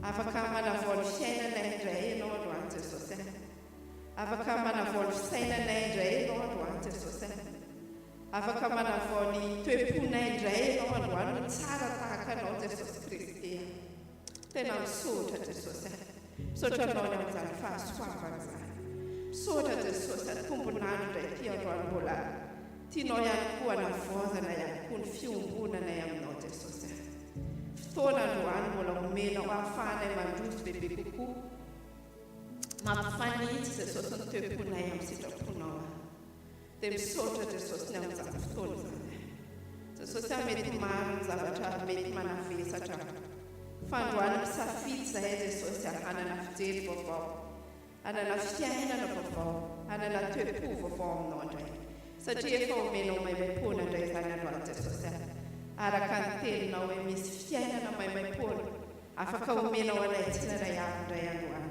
afaka manavoly fiainana indray ianao androany Jesosy. Afaka manavoly sainana indray ianao androany Jesosy. Afaka manavoly toe-pona indray ianao androany tsara tahaka anao Jesosy Kristy. Tena misaotra Jesosy. Misaotra anao ny amin'izany fahasoavana izany. Misaotra Jesosy tombonandro indray ity androany mbola tianao ihany koa hanavaozana ihany koa ny fiombonana aminao Jesosy. Fotoana androany mbola omenao ahafahanay mandroso bebe kokoa. Mampifanitsy Jesosy ny toe-ponay amin'ny sitraponao. Dia misaotra Jesosy ny amin'izany fotoana izany. Jesosy mety maro ny zavatra mety manavesatra. Fa androany misafidy izahay Jesosy hanana fijery vaovao, hanana fiainana vaovao, hanana toe-po vaovao aminao indray. Satria efa omenao maimai-pona indray izany androany Jesosy. Araka ny teninao hoe misy fiainana maimai-pona, afaka omenao anay tsirairay avy indray androany.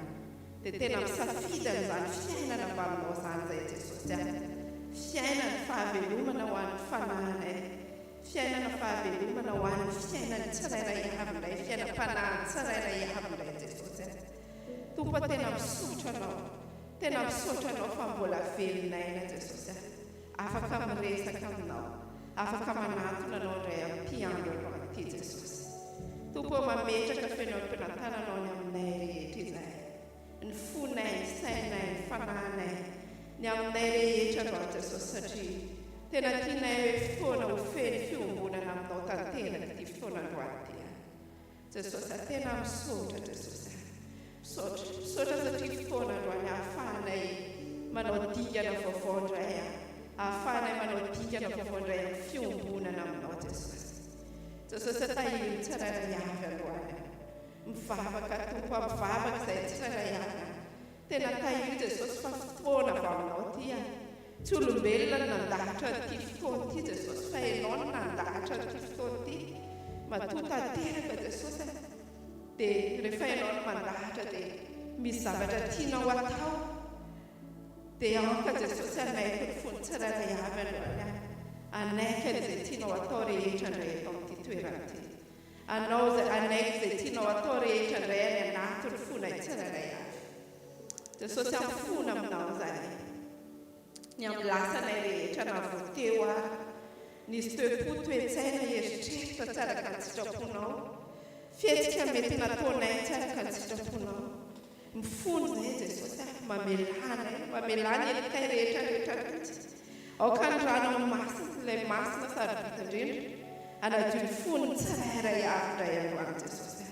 Dia tena misafidy an'izany fiainana mba aminao izany izay Jesosy. Fiainana fahavelomana ho an'ny fanahinay. Fiainana fahavelomana ho an'ny fiainana tsirairay avy indray, fiainam-panahy tsirairay avy indray Jesosy. Tompo tena misaotra anao. Tena misaotra anao fa mbola velonayna Jesosy. Afaka miresaka aminao. Afaka manatona anao indray amin'ity andro ity Jesosy. Tompo mametraka fenao-mpitantananao ny aminay rehetra izahay. Ny fonay, ny sainay, ny fanahinay, ny aminay rehetra androany Jesosy satria tena tianay hoe fotoana ho feno fiombonana aminao tanteraka ity fotoana androany ity. Jesosy tena misaotra Jesosy. Misaotra satria fotoana androany ahafahanay manao dingana vaovao indray. Ahafahanay manao dingana vaovao indray amin'ny fiombonana aminao Jesosy. Jesosy tahiry tsirairay avy androany. Mivavaka Tompo mivavaka izay tsirairay avy. Tena tahiry Jesosy fa fotoana avy aminao ity. Tsy olombelona no nandahatra ity fotoana ity Jesosy, fa ianao no nandahatra ity fotoana ity. Matoa tanteraka Jesosy. Dia rehefa ianao no mandahatra dia misy zavatra tianao atao. Dia aoka Jesosy anaiky ny fony tsirairay avy androany. Anaiky izay tianao atao rehetra indray eto amin'ity toerana ity. Anaiky izay tianao atao rehetra indray any anaty ny fonay tsirairay avy. Jesosy amin'ny fona aminao izany. Ny amin'ny lasanay rehetra na voateo ary. Nisy toe-po toe-tsaina eritreritra tsaraka ny sitraponao. Fihetsika mety nataonay tsaraka ny sitraponao. Mifono izay Jesosy mamelany elikay rehetra rehetra. Aoka ny rano ilay masina sarobidy indrindra. Anadio ny fonony tsirairay avy indray androany Jesosy.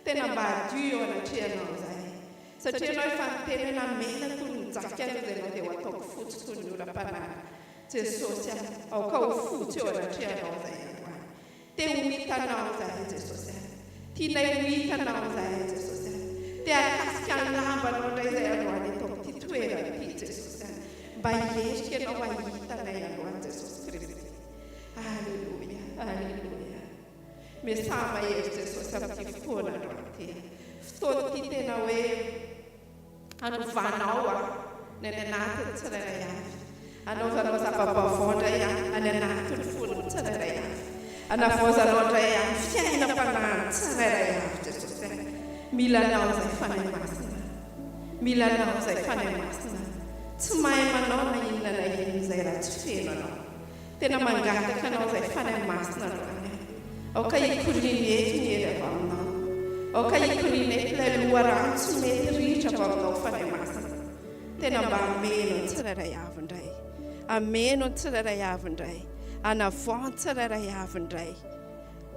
Tena mba adio eo anatrehanao izay. Satria ianao efa niteny hoe namena toy ny jaka aloha izay ianao dia ho ataoko fotsy toy ny oram-panahy. Jesosy aoka ho fotsy eo anatrehanao izay androany. Te ho hitanao izay Jesosy. Tianay ho hitanao izay Jesosy. Te akasika ny lambanao indray izay androany eto amin'ity toerana ity Jesosy. Mba hiendrika ianao hitanay androany Jesosy Kristy. Halleluja, halleluja. Mesama ery Jesosy amin'ity fotoana androany ity. Fotoana ity tena hoe hanovanao ny anatiny tsirairay avy. Hanaovanao zava-baovao indray any anatiny fonony tsirairay avy. Hanavaozanao indray amin'ny fiainam-panahy tsirairay avy Jesosy. Milanao izay fanahy masina. Milanao izay fanahy masina. Tsy mahay manao na inona na inona izay raha tsy feno anao. Tena mangataka anao izay fanahy masina androany. Aoka hikoriny eto ny ery avy aminao. Aoka hikoriny eto ilay loharano tsy mety ritra avy aminao fanahy masina. Tena mba ameno ny tsirairay avy indray. Ameno ny tsirairay avy indray. Hanavao ny tsirairay avy indray.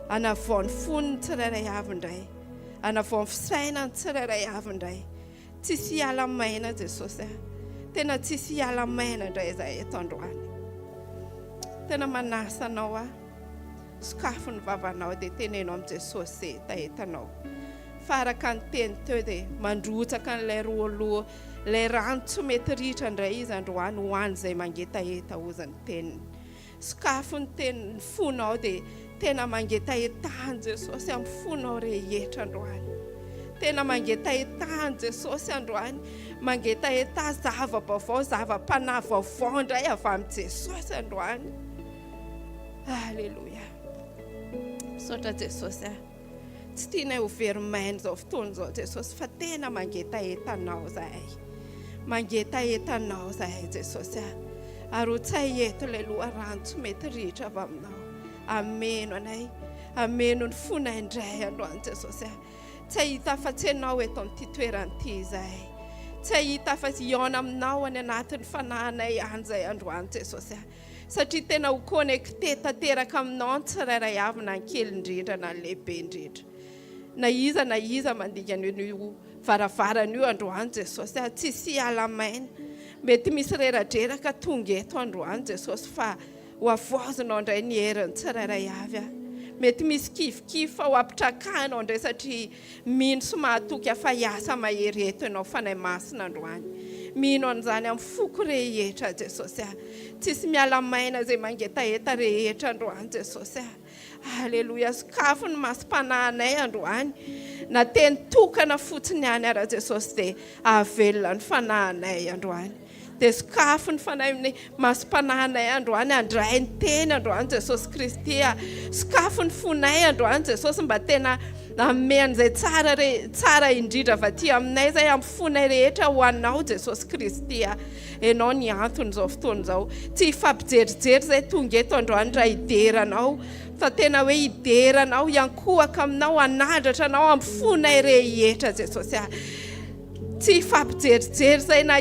Hanavao ny fony ny tsirairay avy indray. Hanavao ny fisaina ny tsirairay avy indray. Tsisy hiala maina Jesosy. Tena tsisy hiala maina indray izay eto androany. Tena manasa anao sokafo ny vavanao dia tenenao amin'ny Jesosy tahetanao. Faraka ny teny teo dia mandrotsaka n'ilay roaloha, ilay rano tsy mety ritra indray izy androany ho any izay mangetaheta ozy ny teniny. Sokafo ny teny fonao dia tena mangetahetahan Jesosy amin'ny fonao rehetra androany. Tena mangetahetahan Jesosy androany. Mangetaheta zava-baovao, zava-panahy vaovao indray avy amin'ny Jesosy androany. Halleluja. Misaotra Jesosy. tsy tianay ho very maina zao fotoana zao Jesosy fa tena mangetahetanao zahay. Mangetahetanao zahay Jesosy. Ary ho tsay eto ilay loharano tsy mety ritra avy aminao. Ameno anay. Ameno ny fonay indray androany Jesosy. Tsy hahita afa-tsy ianao eto amin'ity toerana ity zahay. Tsy hahita afa-tsy iona aminao any anatin'ny fanahinay ihany zay androany Jesosy. Satria tena ho connecté tanteraka aminao ny tsirairay avy na ny kely indrindra na ny lehibe indrindra. Na iza mandingana io varavarana io androany Jesosy. Tsisy hiala maina. Mety misy reradreraka tonga eto androany Jesosy fa ho avoazinao indray ny herin'ny tsirairay avy. Mety misy kifikify ho apitrakainao indray satria mino sy mahatoky afa hiasa mahery eto ianao fanahy masina androany. Mino an'izany amin'ny foko rehetra Jesosy. Tsisy miala maina izay mangetaheta rehetra androany Jesosy. Halleluja. Sakafo ny masom-panahinay androany. Na teny tokana fotsiny ihany ara Jesosy dia ahavelona ny fanahinay androany. Dia sakafo ny fanahy masom-panahinay androany andray ny teny androany Jesosy Kristy. Sakafo ny fonay androany Jesosy mba tena amen'izay tsara indrindra avy aty aminay zay amin'ny fonay rehetra ho anao Jesosy Kristy. Ianao ny antony zao fotoana zao. Tsy hifampijerijery zay tonga eto androany raha hideranao. Fa tena hoe hideranao iankohaka aminao anandratra anao amin'ny fonay rehetra Jesosy. Tsy hifampijerijery zay na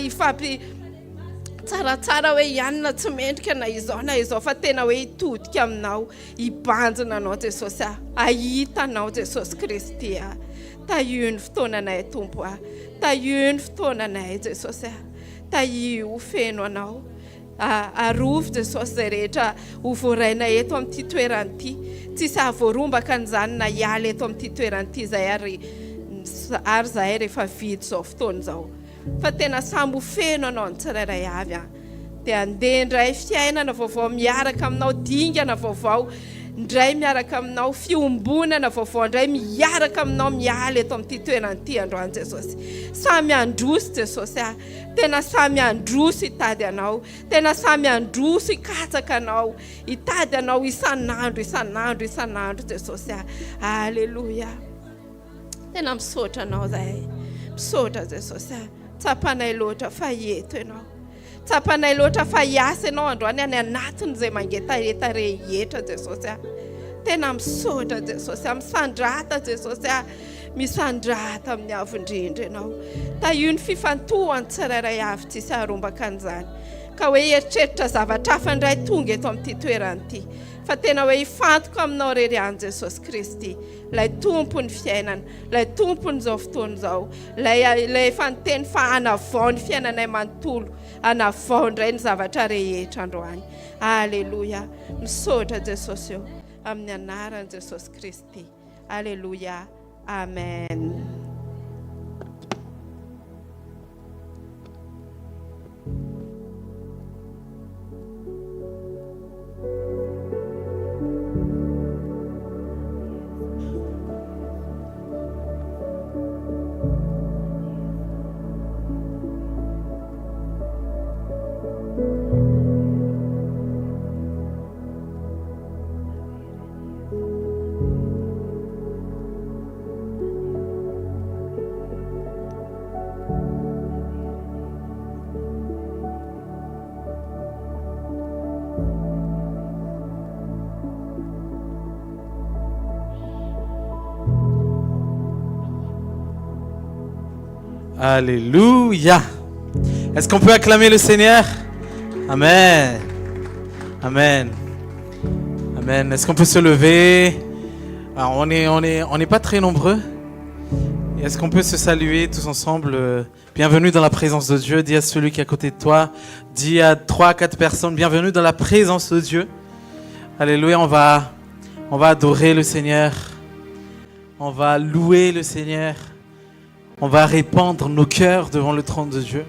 tsaratsara hoe ianona tsy mendrika na izao fa tena hoe hitodika aminao, hibanjina anao Jesosy. Ahitanao Jesosy Kristy. Tahio ny fotoananay Tompo. Tahio ny fotoananay Jesosy. Tahio feno anao. Arovy Jesosy zay rehetra ho voaraina eto amin'ity toerana ity. Tsisy ahavoarombaka an'izany na hiala eto amin'ity toerana ity zay ary zahay rehefa vidy zao fotoana zao. Fa tena samby ho feno anao ny tsirairay avy. Dia andeha indray fiainana vaovao miaraka aminao, dingana vaovao indray miaraka aminao, fiombonana vaovao indray miaraka aminao miala eto amin'ity toerana ity androany Jesosy. Samy androso Jesosy. Tena samy androso hitady anao. Tena samy androso hikatsaka anao. Hitady anao isan'andro Jesosy. Halleluja. Tena misaotra anao zahay. Misaotra Jesosy. Tsapanay loatra fa eto ianao. Tsapanay loatra fa hiasa ianao androany any anatin'izay mangetaheta rehetra Jesosy. Tena misaotra Jesosy. Misandrata Jesosy. Misandrata amin'ny avo indrindra ianao. Tahio ny fifantohany tsirairay avy tsisy harombaka an'izany. Ka hoe eritreritra zavatra hafa indray tonga eto amin'ity toerana ity. Fa tena hoe hifantoka aminao rery any Jesosy Kristy. Lay tompo ny fiainana, lay tompo ny zao fotoana zao, lay efa niteny fa hanavao ny fiainanay manontolo, hanavao indray ny zavatra rehetra androany. Halleluja. Misaotra Jesosy eo amin'ny anaran'i Jesosy Kristy. Halleluja. Amen. Alléluia. Est-ce qu'on peut acclamer le Seigneur? Amen. Amen. Amen. Est-ce qu'on peut se lever? Alors, on n'est pas très nombreux. Est-ce qu'on peut se saluer tous ensemble? Bienvenue dans la présence de Dieu. Dis à celui qui est à côté de toi. Dis à 3 à 4 personnes. Bienvenue dans la présence de Dieu. Alléluia. On va adorer le Seigneur. On va louer le Seigneur. On va répandre nos cœurs devant le trône de Dieu.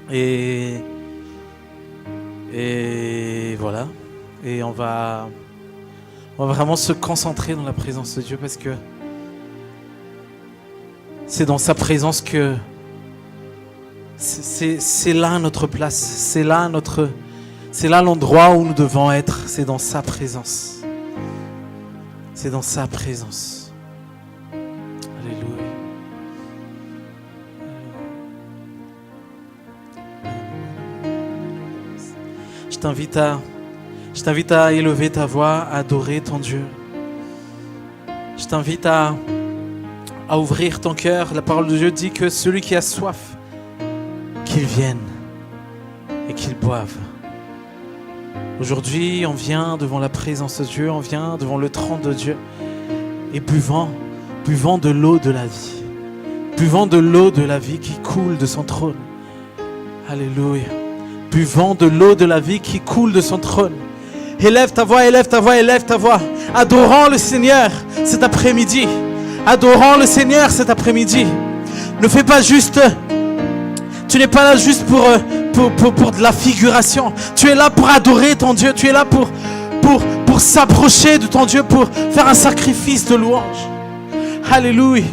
Et voilà. Et on va vraiment se concentrer dans la présence de Dieu parce que c'est dans sa présence que c'est là notre place. C'est là l'endroit où nous devons être. C'est dans sa présence. C'est dans sa présence. t'invite à élever ta voix, à adorer ton Dieu. Je t'invite à ouvrir ton cœur. La parole de Dieu dit que celui qui a soif, qu'il vienne et qu'il boive. Aujourd'hui, on vient devant la présence de Dieu, on vient devant le trône de Dieu et buvons de l'eau de la vie. Buvons de l'eau de la vie qui coule de son trône. Alléluia. Buvons de l'eau de la vie qui coule de son trône. Élève ta voix, élève ta voix, élève ta voix. Adorons le Seigneur cet après-midi. Adorons le Seigneur cet après-midi. Ne fais pas juste... Tu n'es pas là juste pour de la figuration. Tu es là pour adorer ton Dieu. Tu es là pour s'approcher de ton Dieu, pour faire un sacrifice de louange. Alléluia.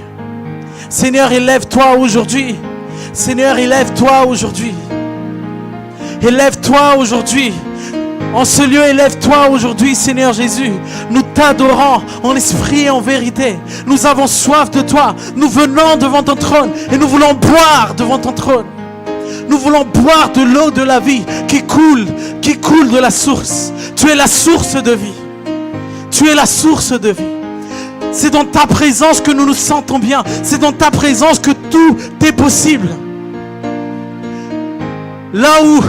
Seigneur, élève-toi aujourd'hui. Seigneur, élève-toi aujourd'hui. Élève-toi aujourd'hui. En ce lieu, élève-toi aujourd'hui, Seigneur Jésus. Nous t'adorons en esprit et en vérité. Nous avons soif de toi. Nous venons devant ton trône et nous voulons boire devant ton trône. Nous voulons boire de l'eau de la vie qui coule de la source. Tu es la source de vie. Tu es la source de vie. C'est dans ta présence que nous nous sentons bien. C'est dans ta présence que tout est possible. Là où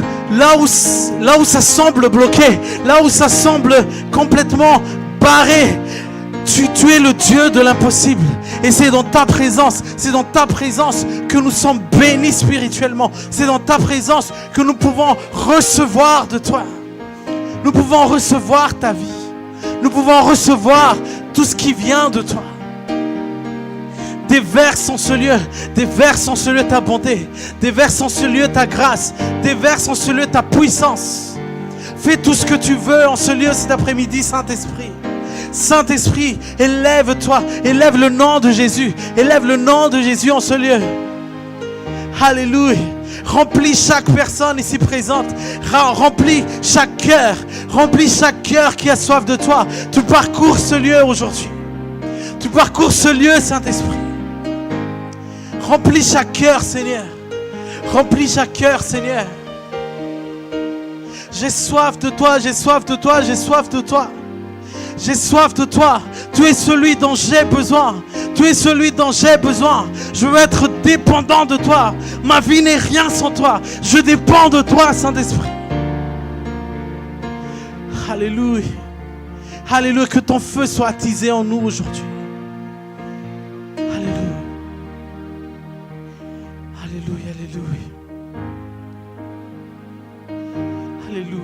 ça semble bloqué, là où ça semble complètement barré, tu es le Dieu de l'impossible. Et c'est dans ta présence que nous sommes bénis spirituellement. C'est dans ta présence que nous pouvons recevoir de toi. Nous pouvons recevoir ta vie. Nous pouvons recevoir tout ce qui vient de toi. Déverse en ce lieu ta bonté. Déverse en ce lieu ta grâce. Déverse en ce lieu ta puissance. Fais tout ce que tu veux en ce lieu cet après-midi, Saint-Esprit. Saint-Esprit, élève-toi. Élève le nom de Jésus. Élève le nom de Jésus en ce lieu. Alléluia. Remplis chaque personne ici présente. Remplis chaque cœur. Remplis chaque cœur qui a soif de toi. Tu parcours ce lieu aujourd'hui. Tu parcours ce lieu, Saint-Esprit. Remplis chaque cœur, Seigneur. Remplis chaque cœur, Seigneur. J'ai soif de toi, j'ai soif de toi, j'ai soif de toi. J'ai soif de toi. Tu es celui dont j'ai besoin. Tu es celui dont j'ai besoin. Je veux être dépendant de toi. Ma vie n'est rien sans toi. Je dépends de toi, Saint-Esprit. Alléluia. Alléluia. Que ton feu soit attisé en nous aujourd'hui. Alléluia. Alléluia. Alléluia. Alléluia.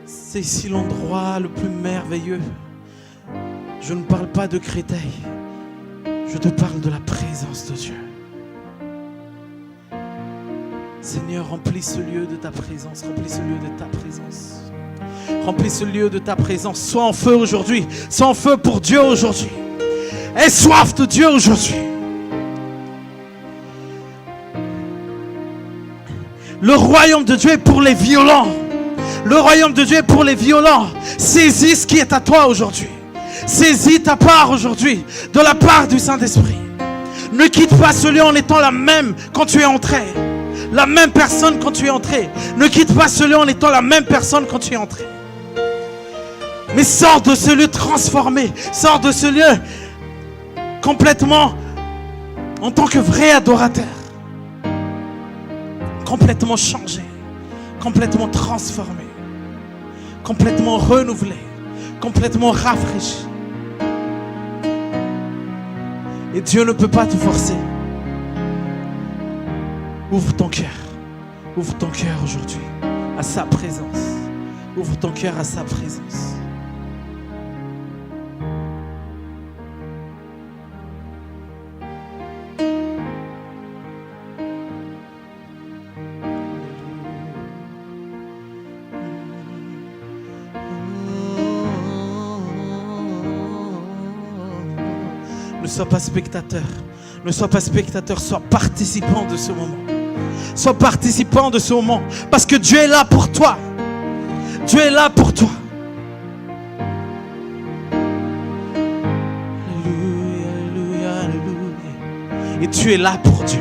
C'est ici l'endroit le plus merveilleux. Je ne parle pas de Créteil. Je te parle de la présence de Dieu. Seigneur, remplis ce lieu de ta présence. Remplis ce lieu de ta présence. Remplis ce lieu de ta présence. Sois en feu aujourd'hui. Sois en feu pour Dieu aujourd'hui. Aie soif de Dieu aujourd'hui. Le royaume de Dieu est pour les violents. Le royaume de Dieu est pour les violents. Saisis ce qui est à toi aujourd'hui. Saisis ta part aujourd'hui, de la part du Saint-Esprit. Ne quitte pas ce lieu en étant la même quand tu es entré. La même personne quand tu es entré. Ne quitte pas ce lieu en étant la même personne quand tu es entré. Mais sors de ce lieu transformé. Sors de ce lieu complètement en tant que vrai adorateur. Complètement changé. Complètement transformé. Complètement renouvelé. Complètement rafraîchi. Et Dieu ne peut pas te forcer. Ouvre ton cœur. Ouvre ton cœur aujourd'hui à sa présence. Ouvre ton cœur à sa présence. Ne sois pas spectateur. Ne sois pas spectateur, sois participant de ce moment. Sois participant de ce moment. Parce que Dieu est là pour toi. Dieu est là pour toi. Alléluia, alléluia, alléluia. Et tu es là pour Dieu.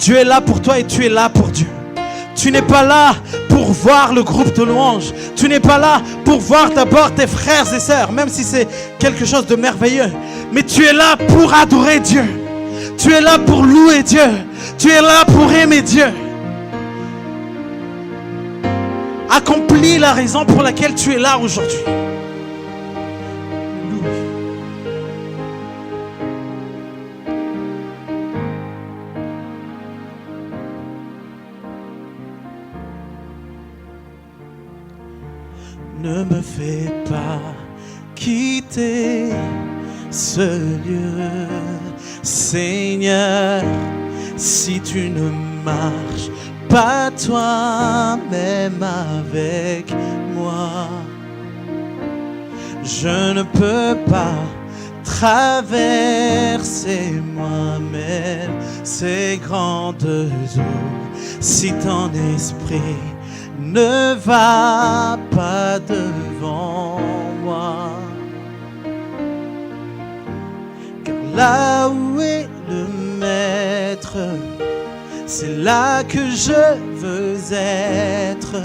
Dieu est là pour toi et tu es là pour Dieu. Tu n'es pas là pour voir le groupe de louanges. Tu n'es pas là pour voir d'abord tes frères et sœurs, même si c'est quelque chose de merveilleux. Mais tu es là pour adorer Dieu. Tu es là pour louer Dieu. Tu es là pour aimer Dieu. Accomplis la raison pour laquelle tu es là aujourd'hui. Ne me fais pas quitter ce lieu, Seigneur, si tu ne marches pas toi-même avec moi. Je ne peux pas traverser moi-même ces grandes eaux si ton esprit ne va pas devant moi. Car là où est le Maître, c'est là que je veux être.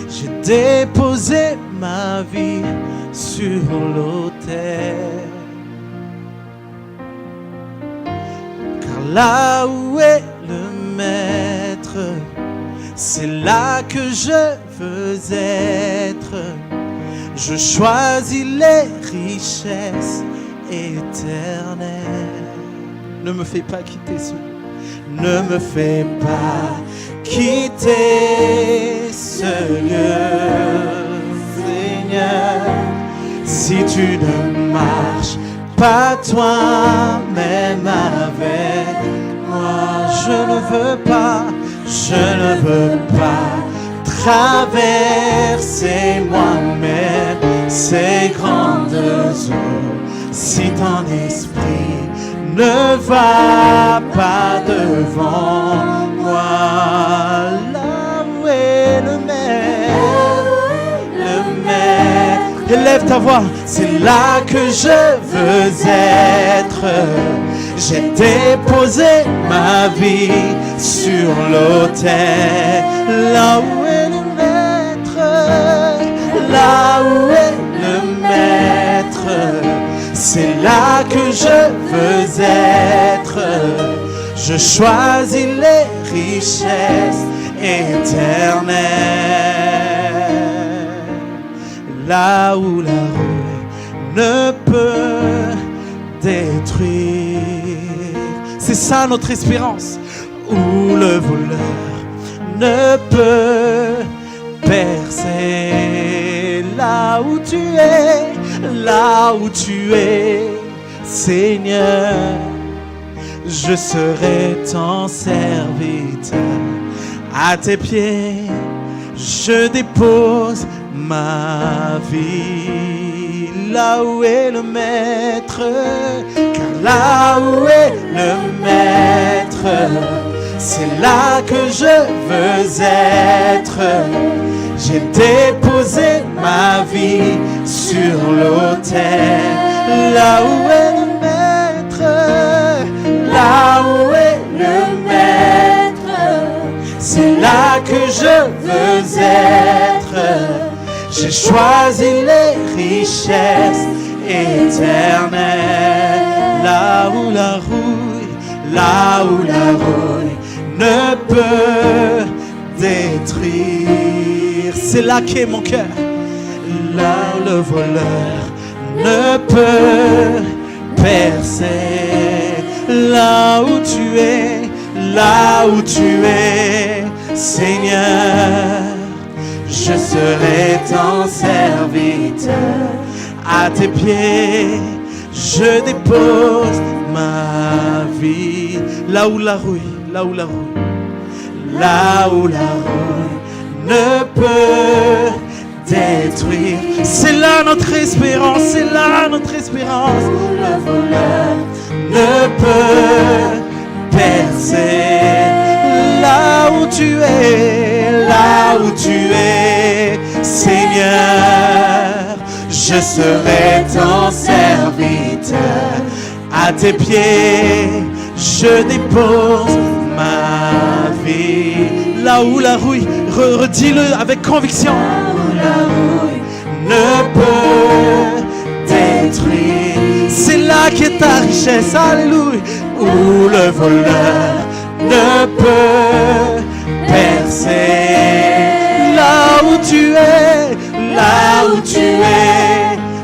J'ai déposé ma vie sur l'autel. Car là où est le Maître, c'est là que je veux être. Je choisis les richesses éternelles. Ne me fais pas quitter ce lieu. Ne me fais pas quitter ce lieu, Seigneur. Si tu ne marches pas toi-même avec moi, je ne veux pas traverser moi-même ces grandes eaux si ton esprit ne va pas devant moi. Là où est le Maître, élève ta voix, c'est là que je veux être. J'ai déposé ma vie sur l'autel. Là où est le Maître, là où est le Maître, c'est là que je veux être. Je choisis les richesses éternelles. Là où la rouée ne peut détruire. C'est ça notre espérance. Où le voleur ne peut percer. Là où tu es, Seigneur, je serai ton serviteur. À tes pieds, je dépose ma vie. Là où est le Maître, car là où est le Maître, c'est là que je veux être. J'ai déposé ma vie sur l'autel. Là où est le Maître, là où est le Maître, c'est là que je veux être. J'ai choisi les richesses éternelles. Là où la rouille ne peut détruire. C'est là qu'est mon cœur. Là où le voleur ne peut percer. Là où tu es, Seigneur, je serai ton serviteur. À tes pieds, je dépose ma vie. Là où la rouille ne peut détruire. C'est là notre espérance, c'est là notre espérance. Le voleur ne peut percer. Là où tu es, Seigneur, je serai ton serviteur. À tes pieds, je dépose ma vie. Là où la rouille, redis-le avec conviction. Là où la rouille Ne peut détruire. C'est là qu'est ta richesse, alléluia. Où le voleur ne peut percer. Là où tu es,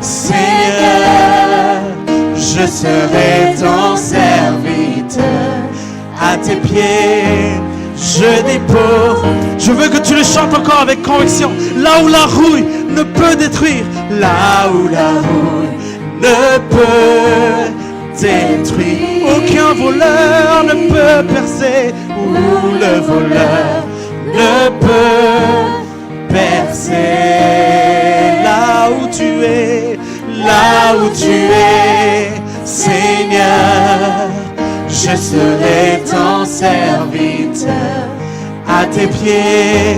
Seigneur, je serai ton serviteur. À tes pieds, je dépose. Je veux que tu le chantes encore avec conviction. Là où la rouille ne peut détruire, là où la rouille ne peut détruire. Aucun voleur ne peut percer, où le voleur ne peut percer. Là où tu es, Seigneur, je serai ton serviteur. À tes pieds,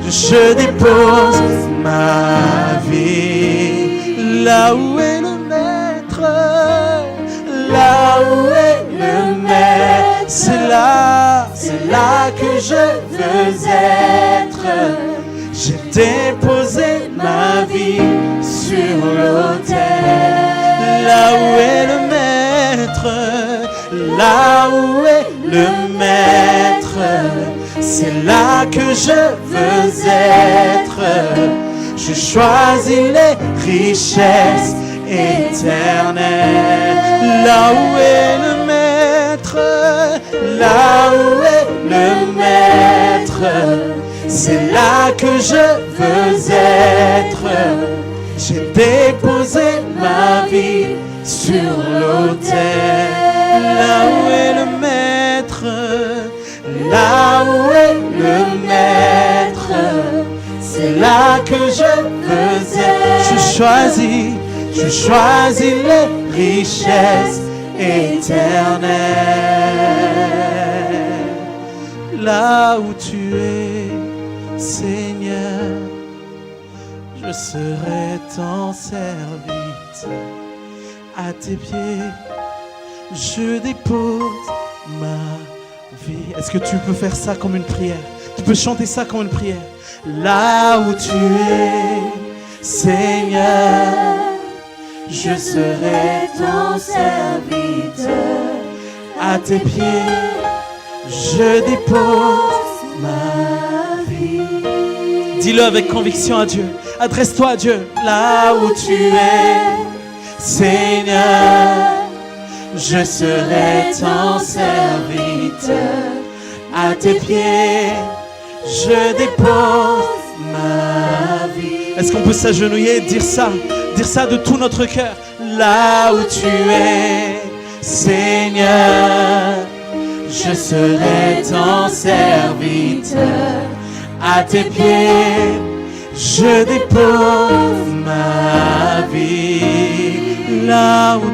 je dépose ma vie. Là où est le maître, c'est là que je veux être. J'ai déposé ma vie sur l'autel. Là où est le maître, c'est là que je veux être. Je choisis les richesses éternelles. Là où est le maître, c'est là que je veux être. J'ai déposé ma vie sur l'autel. Là où est le maître, c'est là que je veux être. Je choisis les richesses éternelles. Là où tu es, Seigneur, je serai ton serviteur. À tes pieds, je dépose ma vie. Est-ce que tu peux faire ça comme une prière? Tu peux chanter ça comme une prière. Là où tu es, Seigneur, je serai ton serviteur. À tes pieds, je dépose ma vie. Dis-le avec conviction à Dieu. Adresse-toi à Dieu. Là où tu es, Seigneur, je serai ton serviteur. À tes pieds, je dépose ma vie. Est-ce qu'on peut s'agenouiller et dire ça de tout notre cœur? Là où tu es, Seigneur, je serai ton serviteur. À tes pieds, je dépose ma vie. Là où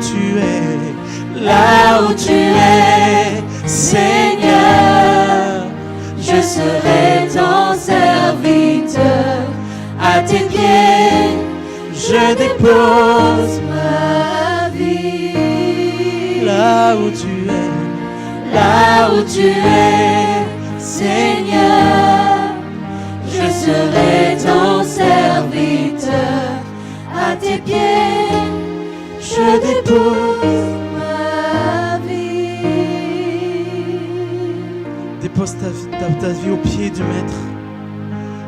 tu es, Seigneur, je serai ton serviteur. À tes pieds, je dépose ma vie. Là où tu es, Seigneur, je serai ton serviteur. À tes pieds, je dépose ma vie. Dépose ta vie au pied du Maître.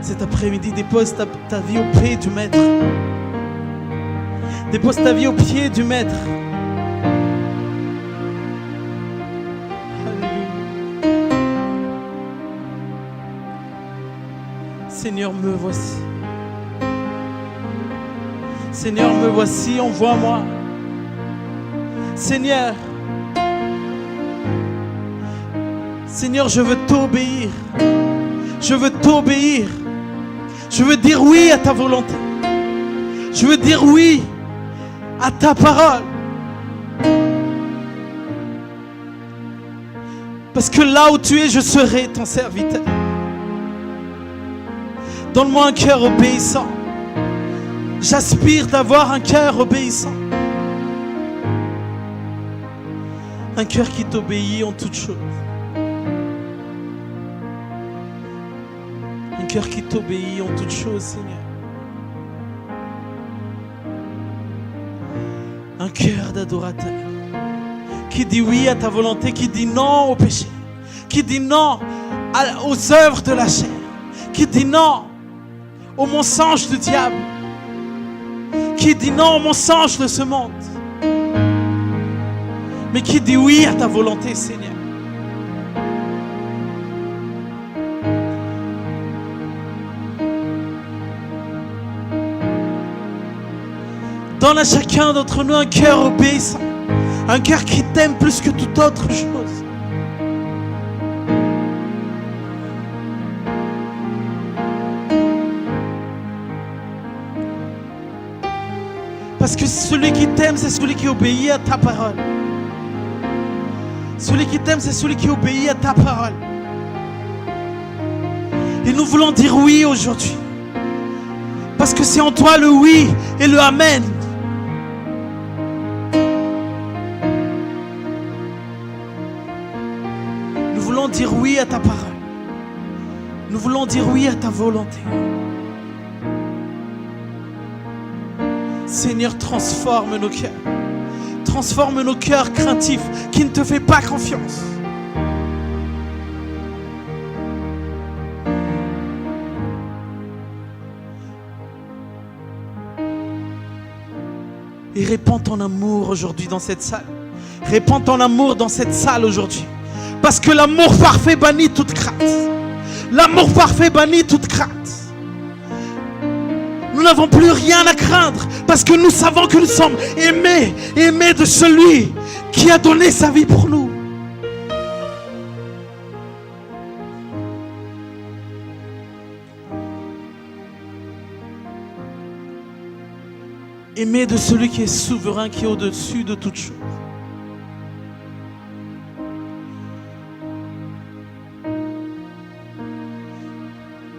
Cet après-midi, dépose ta vie au pied du Maître. Dépose ta vie au pied du Maître. Seigneur, me voici. Seigneur, me voici, envoie-moi. Seigneur, je veux t'obéir. Je veux t'obéir. Je veux dire oui à ta volonté. Je veux dire oui à ta parole. Parce que là où tu es, je serai ton serviteur. Donne-moi un cœur obéissant. J'aspire d'avoir un cœur obéissant. Un cœur qui t'obéit en toutes choses. cœur qui t'obéit en toutes choses, Seigneur. Un cœur d'adorateur qui dit oui à ta volonté, qui dit non au péché, qui dit non aux œuvres de la chair, qui dit non au mensonge du diable, qui dit non au mensonge de ce monde, mais qui dit oui à ta volonté, Seigneur. Donne à chacun d'entre nous un cœur obéissant, un cœur qui t'aime plus que toute autre chose. Parce que celui qui t'aime, c'est celui qui obéit à ta parole. Celui qui t'aime, c'est celui qui obéit à ta parole. Et nous voulons dire oui aujourd'hui. Parce que c'est en toi le oui et le amen. Nous voulons dire oui à ta parole. Nous voulons dire oui à ta volonté. Seigneur, transforme nos cœurs. Transforme nos cœurs craintifs qui ne te font pas confiance. Et répands ton amour aujourd'hui dans cette salle. Répands ton amour dans cette salle aujourd'hui. Parce que l'amour parfait bannit toute crainte. L'amour parfait bannit toute crainte. Nous n'avons plus rien à craindre parce que nous savons que nous sommes aimés, aimés de celui qui a donné sa vie pour nous. Aimés de celui qui est souverain, qui est au-dessus de toute chose.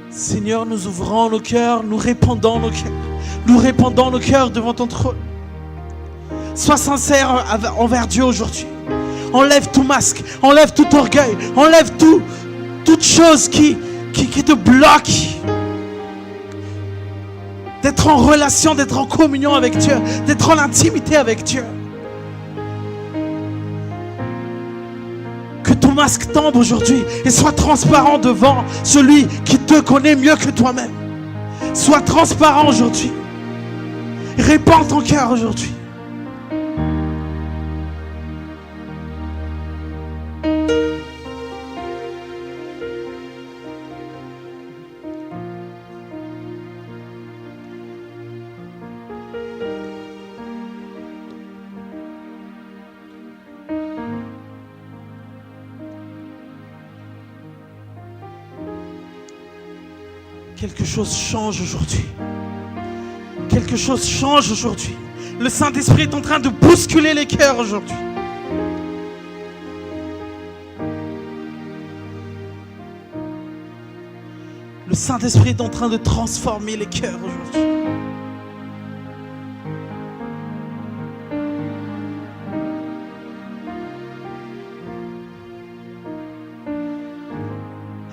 Seigneur, nous ouvrons nos cœurs, nous répandons nos cœurs. Nous répandons nos cœurs devant ton trône. Sois sincère envers Dieu aujourd'hui. Enlève tout masque, enlève tout orgueil, enlève toute chose qui te bloque d'être en relation, d'être en communion avec Dieu, d'être en intimité avec Dieu. Que ton masque tombe aujourd'hui et sois transparent devant celui qui te connaît mieux que toi-même. Sois transparent aujourd'hui. Répands ton cœur aujourd'hui. Quelque chose change aujourd'hui. Quelque chose change aujourd'hui. Le Saint-Esprit est en train de bousculer les cœurs aujourd'hui. Le Saint-Esprit est en train de transformer les cœurs aujourd'hui.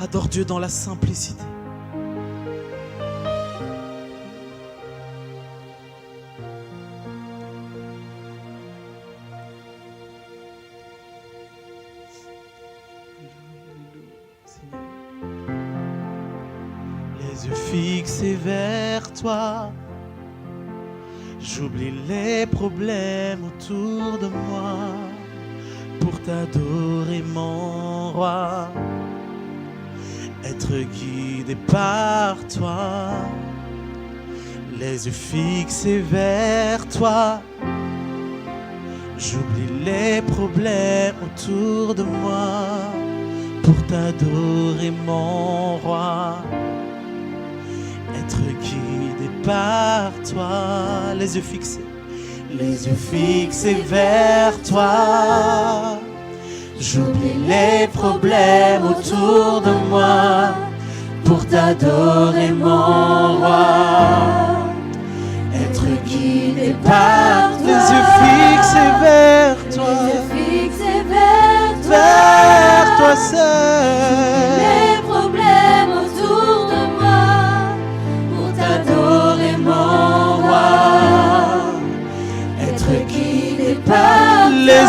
Adore Dieu dans la simplicité. Fixé vers toi, j'oublie les problèmes autour de moi pour t'adorer mon roi, être guidé par toi, les yeux fixés vers toi, j'oublie les problèmes autour de moi pour t'adorer mon roi. Être guidé par toi, les yeux fixés vers toi. J'oublie les problèmes autour de moi pour t'adorer mon roi. Être guidé par toi, les yeux fixés vers toi, vers toi seul. Les problèmes autour de moi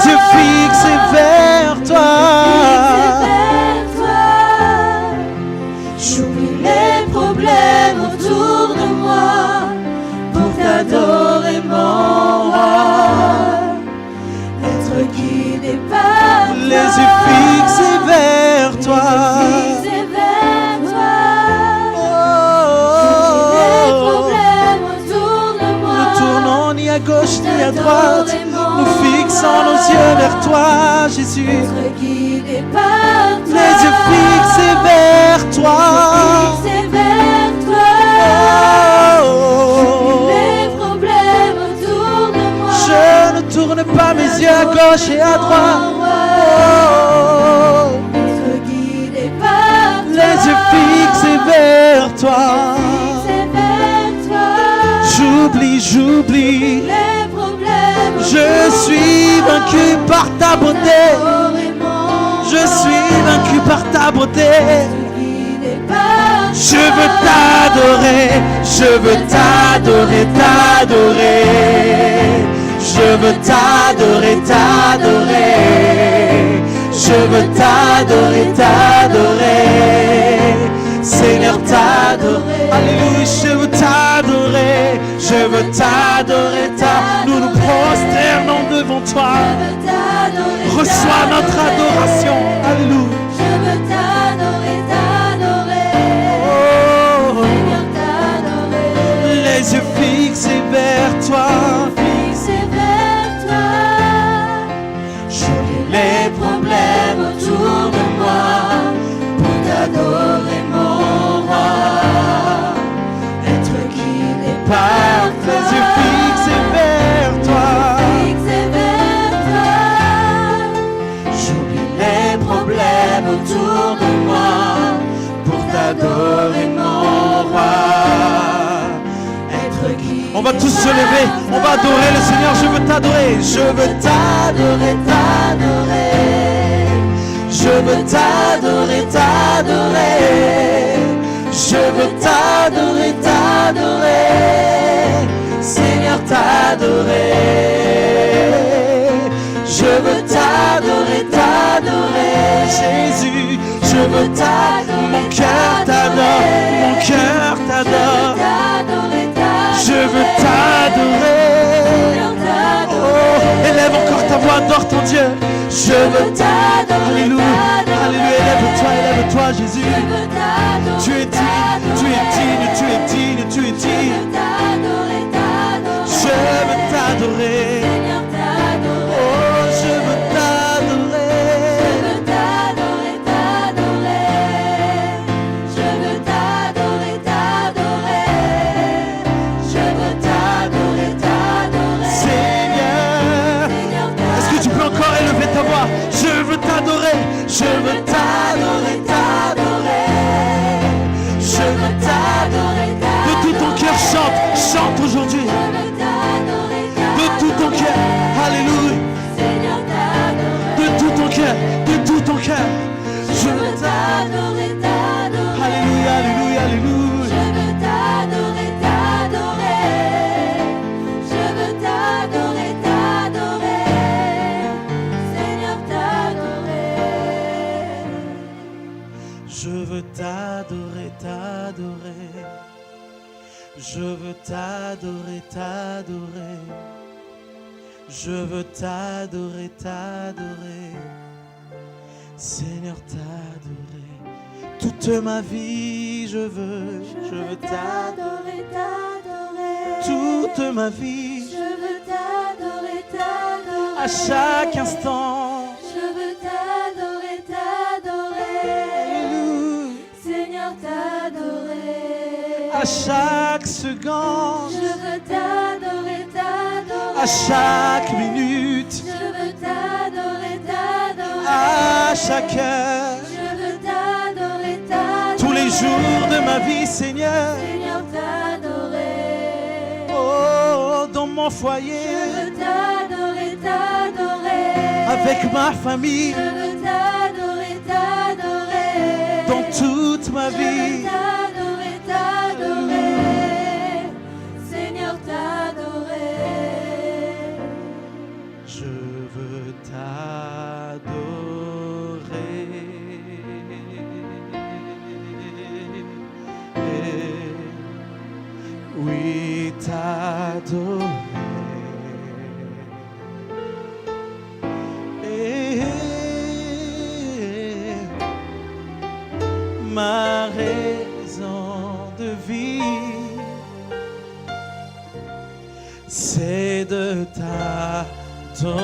yeux fixés vers toi. J'oublie les problèmes autour de moi pour t'adorer, mon roi. Être guidé par toi. Les yeux fixés vers toi. Fixés vers toi. Oh, Les problèmes autour de moi. nous tournons ni à gauche ni à droite. T'adorer, mon Nous fixons nos yeux vers toi, Jésus. Être guidé par toi. Les yeux fixés vers toi. Fixés vers toi. Oh, Les problèmes autour de moi. je ne tourne pas mes yeux à gauche et à droite. Oh, Être guidé par toi. les yeux fixés vers toi. Fixés vers toi. J'oublie. Les problèmes Je suis vaincu par ta beauté. Je suis vaincu par ta beauté. Je veux t'adorer, je veux t'adorer, t'adorer. Je veux t'adorer, t'adorer. Je veux t'adorer, t'adorer. Seigneur, t'adorer. Alléluia, je veux t'adorer. Je veux t'adorer, nous nous prosternons devant toi. Reçois notre adoration. Alléluia. Je veux t'adorer, Oh, Seigneur, t'adorer. les yeux fixés vers toi. Fixés vers toi. J'oublie Les problèmes autour de moi pour t'adorer, mon roi. Être guidé par toi. les yeux fixés vers toi. Fixés vers toi. J'oublie Les problèmes autour de moi pour t'adorer, mon roi. Être guidé. On va tous se lever, on va adorer le Seigneur. Je veux t'adorer, je veux t'adorer, t'adorer. je veux t'adorer, t'adorer. Je veux t'adorer, t'adorer. Seigneur, t'adorer. Je veux t'adorer, t'adorer. Jésus, je veux t'adorer. Mon cœur t'adore, mon cœur t'adore. Je veux t'adorer. Oh, élève encore ta voix, adore ton Dieu. Je veux t'adorer. Alléluia, alléluia, élève-toi, Jésus. Tu es digne, tu es digne, tu es digne, tu es digne. Je veux t'adorer. Oh, je veux Seigneur, est-ce que tu peux encore élever ta voix? Je veux t'adorer, je veux t'adorer, t'adorer. Je veux t'adorer. De tout ton cœur, chante, chante aujourd'hui. De tout ton cœur, alléluia. De tout ton cœur, de tout ton cœur. Je veux t'adorer, alléluia, alléluia, alléluia. Je veux t'adorer, t'adorer. Je veux t'adorer, t'adorer. Je veux t'adorer, t'adorer. Seigneur, t'adorer. Toute ma vie, je veux t'adorer. Toute ma vie, Je veux t'adorer, t'adorer. à chaque instant. Je veux t'adorer, t'adorer. Alléluia. Seigneur, t'adorer. À chaque seconde, Je veux t'adorer, t'adorer. à chaque minute, Je veux t'adorer, t'adorer. à chaque heure, Je veux t'adorer, t'adorer. tous les jours de ma vie, Seigneur. Seigneur, t'adorer. Oh, dans mon Je foyer, veux t'adorer, t'adorer. avec ma famille, Je veux t'adorer, t'adorer. dans toute ma Je veux vie. t'adorer, t'adorer. Seigneur, t'adorer. Je veux t'adorer. t'adorer.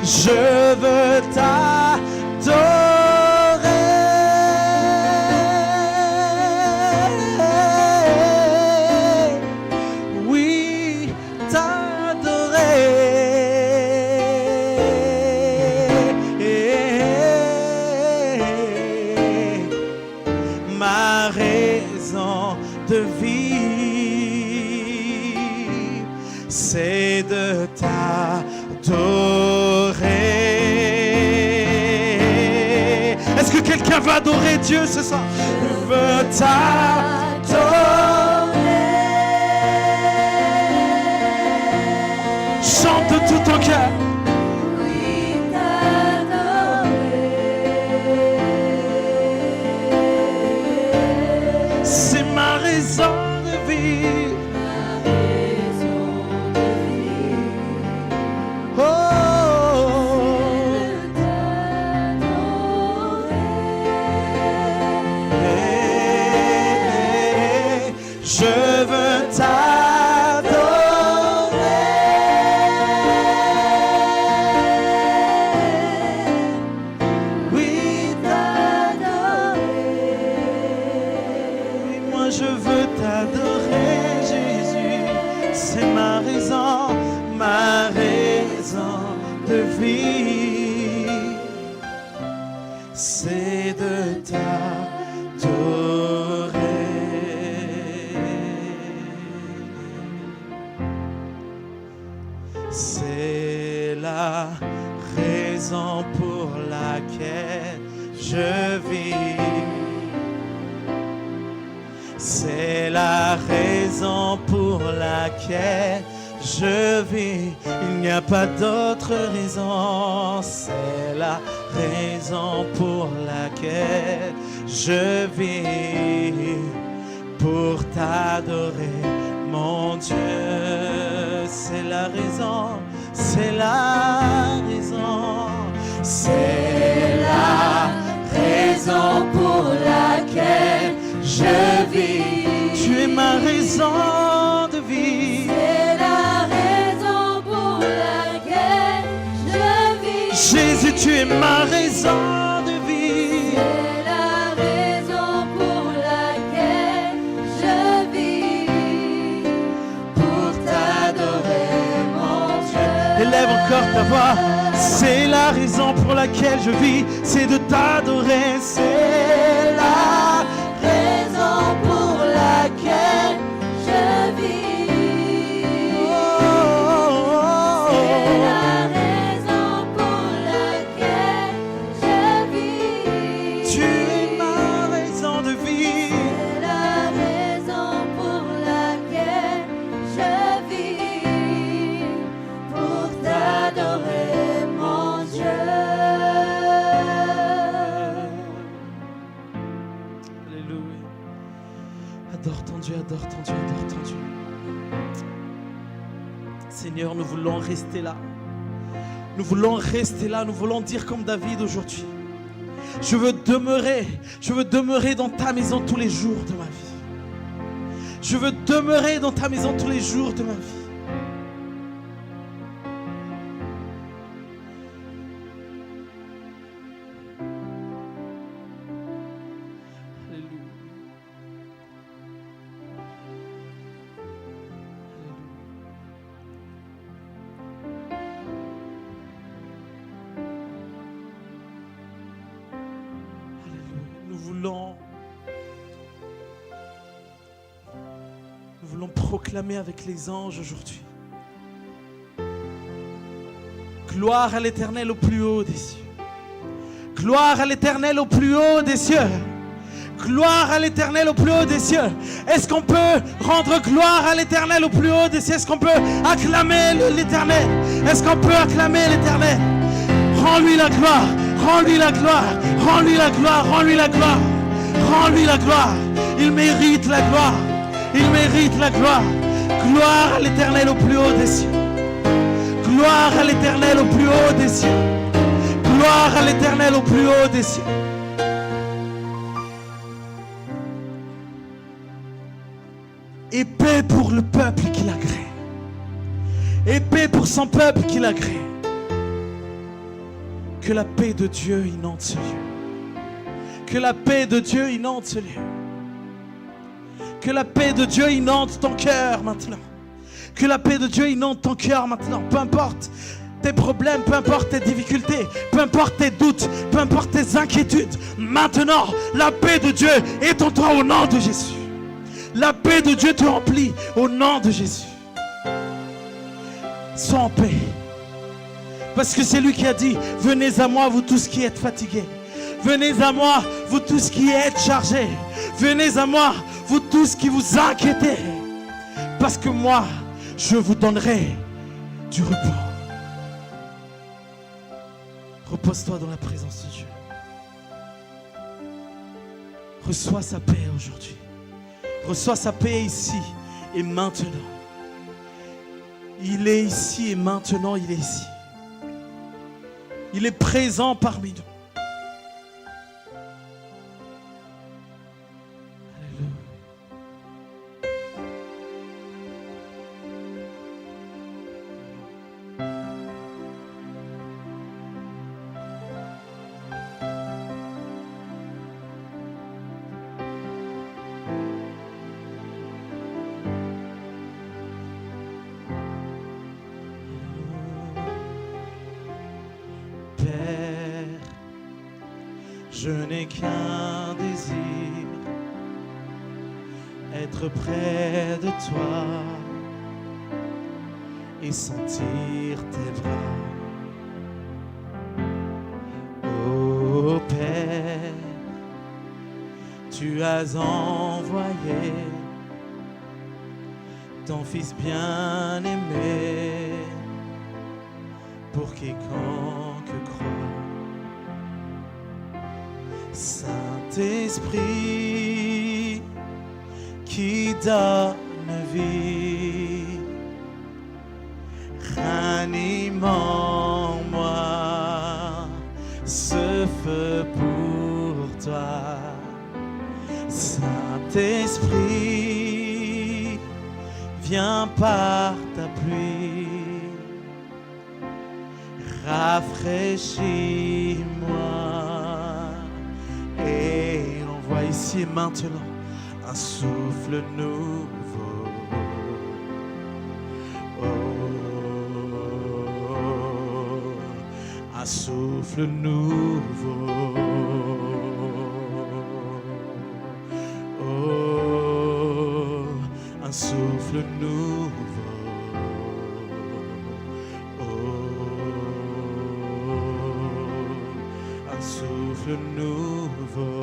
Je veux t'adorer. Oui, t'adorer. Ma raison de vivre, c'est de t'adorer. Est-ce que quelqu'un veut adorer Dieu ce soir? Je veux t'adorer. Chante de tout ton cœur. C'est ma raison de vivre. Oh, je veux t'adorer. Oui, moi je veux t'adorer, Jésus. C'est ma raison de vivre. C'est de t'adorer. C'est la raison pour laquelle je vis. C'est la raison pour laquelle je vis. Il n'y a pas d'autre raison. C'est la raison pour laquelle je vis. Pour t'adorer, mon Dieu. C'est la raison. C'est la raison. C'est la raison pour laquelle je vis. Tu es ma raison de vie. C'est la raison pour laquelle je vis. Jésus, tu es ma raison de vie. C'est la raison pour laquelle je vis. Pour t'adorer, mon Dieu. Élève encore ta voix. C'est la raison pour laquelle je vis. C'est de t'adorer. C'est la raison pour laquelle je vis. C'est la raison pour laquelle je vis. Tu es ma raison de vie. C'est la raison pour laquelle je vis. Pour t'adorer, mon Dieu. Alléluia. Adore ton Dieu, adore ton Dieu, adore ton Dieu. Seigneur, nous voulons rester là. Nous voulons rester là. Nous voulons dire comme David aujourd'hui. Je veux demeurer dans ta maison tous les jours de ma vie. Je veux demeurer dans ta maison tous les jours de ma vie. Alléluia. Nous voulons proclamer avec les anges aujourd'hui. Gloire à l'Éternel au plus haut des cieux. Gloire à l'Éternel au plus haut des cieux. Gloire à l'Éternel au plus haut des cieux. Est-ce qu'on peut rendre gloire à l'Éternel au plus haut des cieux? Est-ce qu'on peut acclamer l'Éternel? Est-ce qu'on peut acclamer l'Éternel? Rends-lui la gloire, rends-lui la gloire, rends-lui la gloire, rends-lui la gloire, rends-lui la gloire. Il mérite la gloire, il mérite la gloire. Gloire à l'Éternel au plus haut des cieux. Gloire à l'Éternel au plus haut des cieux. Gloire à l'Éternel au plus haut des cieux. Et paix pour le peuple qu'il a créé. Et paix pour son peuple qu'il a créé. Que la paix de Dieu inonde ce lieu. Que la paix de Dieu inonde ce lieu. Que la paix de Dieu inonde ton cœur maintenant. Que la paix de Dieu inonde ton cœur maintenant. Peu importe tes problèmes, peu importe tes difficultés, peu importe tes doutes, peu importe tes inquiétudes. Maintenant, la paix de Dieu est en toi au nom de Jésus. La paix de Dieu te remplit au nom de Jésus. Sois en paix. Parce que c'est lui qui a dit, venez à moi vous tous qui êtes fatigués. Venez à moi vous tous qui êtes chargés. Venez à moi vous tous qui vous inquiétez. Parce que moi, je vous donnerai du repos. Repose-toi dans la présence de Dieu. Reçois sa paix aujourd'hui. Reçois sa paix ici et maintenant. Il est ici et maintenant il est ici. Il est présent parmi nous. Je n'ai qu'un désir, être près de toi et sentir tes bras. Oh Père, tu as envoyé ton Fils bien-aimé pour quiconque croit. Saint-Esprit qui donne vie, ranime en moi ce feu pour toi. Saint-Esprit, viens par ta pluie, rafraîchis-moi. Et envoie ici et maintenant un souffle nouveau. Oh, un souffle nouveau. Oh, un souffle nouveau. Oh, un souffle nouveau.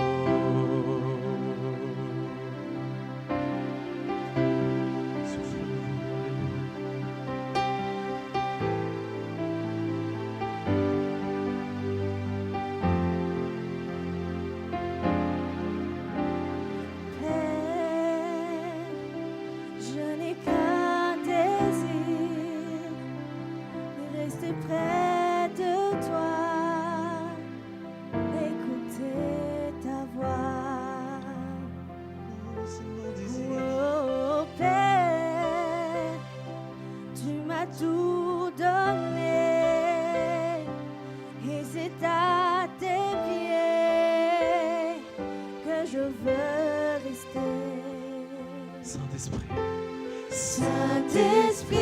Saint-Esprit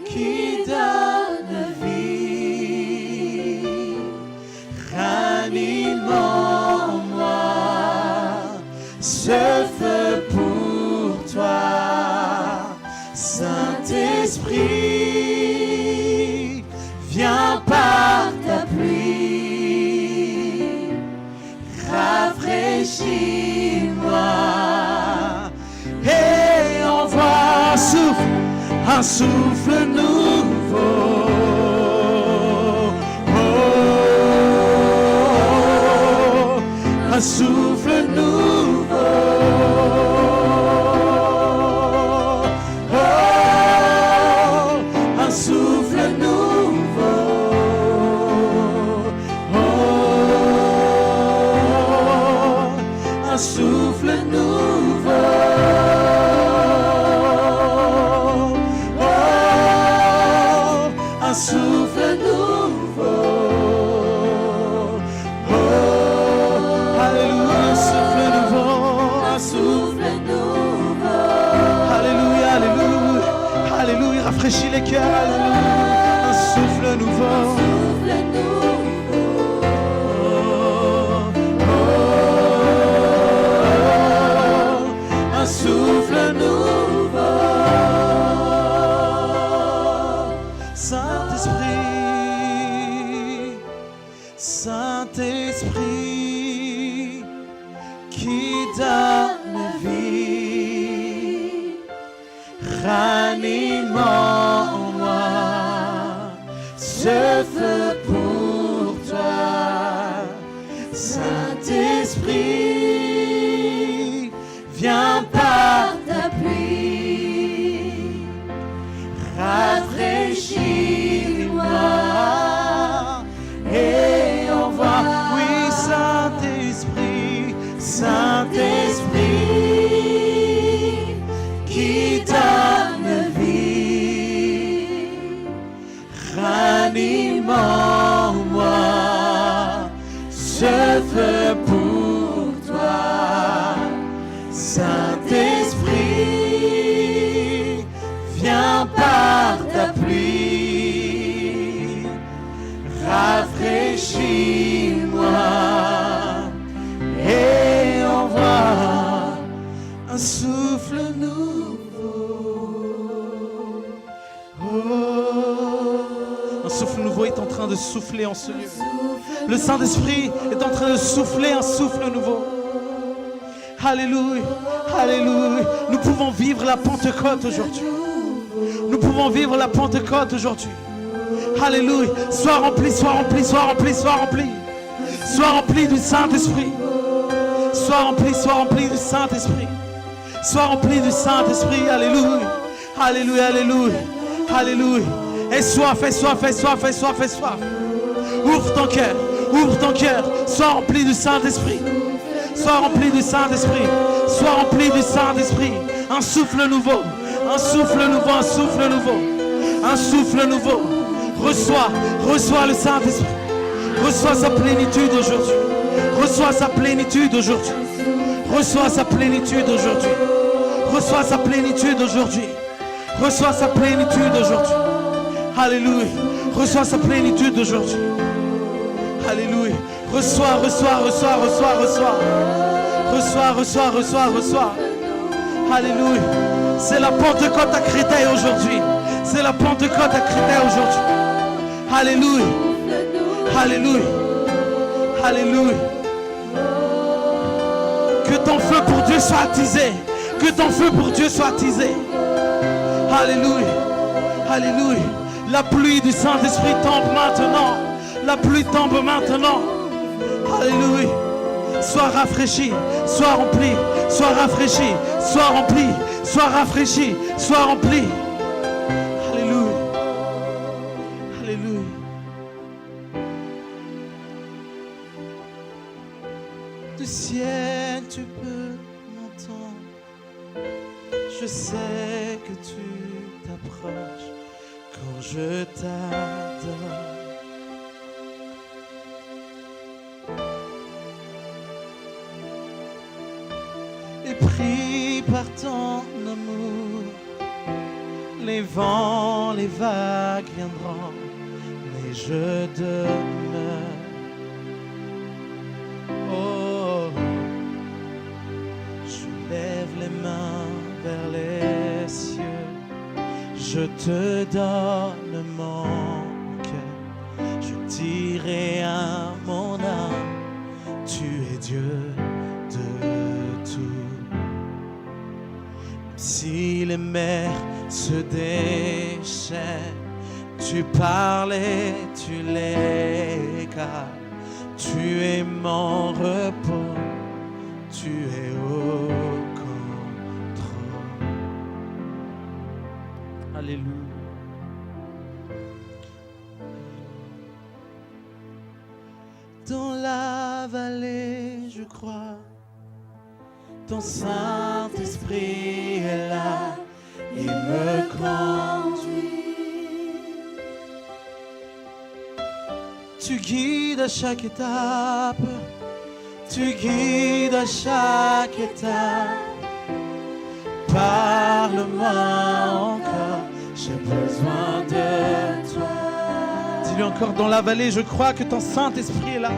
qui donne vie, ranime en moi ce feu pour toi. Saint-Esprit, viens par ta pluie, rafraîchis-moi. Et envoie un souffle nouveau. Oh, un souffle nouveau. Oh, un souffle nouveau. Oh, un souffle nouveau. rafraîchis les cœurs, alléluia. Un souffle nouveau. Un souffle nouveau. Saint-Esprit, Saint-Esprit, qui donne vie, ranime en moi ce feu pour toi. Saint-Esprit, viens par ta pluie, rafraîchis-moi et envoie, oui, Saint-Esprit, Saint-Esprit, qui donne vie, ranime en moi ce feu pour toi. Saint-Esprit, viens par ta pluie, rafraîchis-moi et envoie un souffle nouveau. Un souffle nouveau est en train de souffler en ce lieu. Le Saint-Esprit est en train de souffler un souffle nouveau. Alléluia, alléluia. Nous pouvons vivre la Pentecôte aujourd'hui. Nous pouvons vivre la Pentecôte aujourd'hui. Alléluia. Sois rempli, sois rempli, sois rempli, sois rempli. Sois rempli du Saint-Esprit. Sois rempli du Saint-Esprit. Sois rempli du Saint-Esprit. Alléluia. Alléluia, alléluia. Alléluia. Et soif, et soif, et soif, et soif, et soif. Ouvre ton cœur. Ouvre ton cœur. Sois rempli du Saint-Esprit. Sois rempli du Saint-Esprit. Sois rempli du Saint-Esprit. Un souffle nouveau. Un souffle nouveau. Un souffle nouveau. Un souffle nouveau. Reçois le Saint-Esprit. Reçois sa plénitude aujourd'hui. Reçois sa plénitude aujourd'hui. Reçois sa plénitude aujourd'hui. Reçois sa plénitude aujourd'hui. Reçois sa plénitude aujourd'hui. Alléluia. Reçois sa plénitude aujourd'hui. Alléluia. Reçois. Alléluia. C'est la Pentecôte à Créteil aujourd'hui. C'est la Pentecôte à Créteil aujourd'hui. Alléluia. Alléluia. Alléluia. Que ton feu pour Dieu soit attisé. Que ton feu pour Dieu soit attisé. Alléluia. Alléluia. La pluie du Saint-Esprit tombe maintenant. La pluie tombe maintenant. Alléluia. Sois rafraîchi, sois rempli, sois rafraîchi, sois rempli, sois rafraîchi, sois rempli. Alléluia. Alléluia. Du ciel, tu peux m'entendre. Je sais que tu t'approches quand je t'adore. Et pris par ton amour, les vents, les vagues viendront, mais je demeure. Oh, je lève les mains vers les cieux, je te donne mon cœur, je dirai à mon âme, tu es Dieu de tout. Si les mers se déchaînent, tu parles et tu les calmes. Tu es mon repos, tu es au contrôle. Alléluia. Dans la vallée, je crois, ton Saint-Esprit est là, il me conduit. Tu guides à chaque étape, tu guides à chaque étape. Parle-moi encore, je j'ai besoin de toi. Dis-lui encore, dans la vallée, je crois que ton Saint-Esprit est là.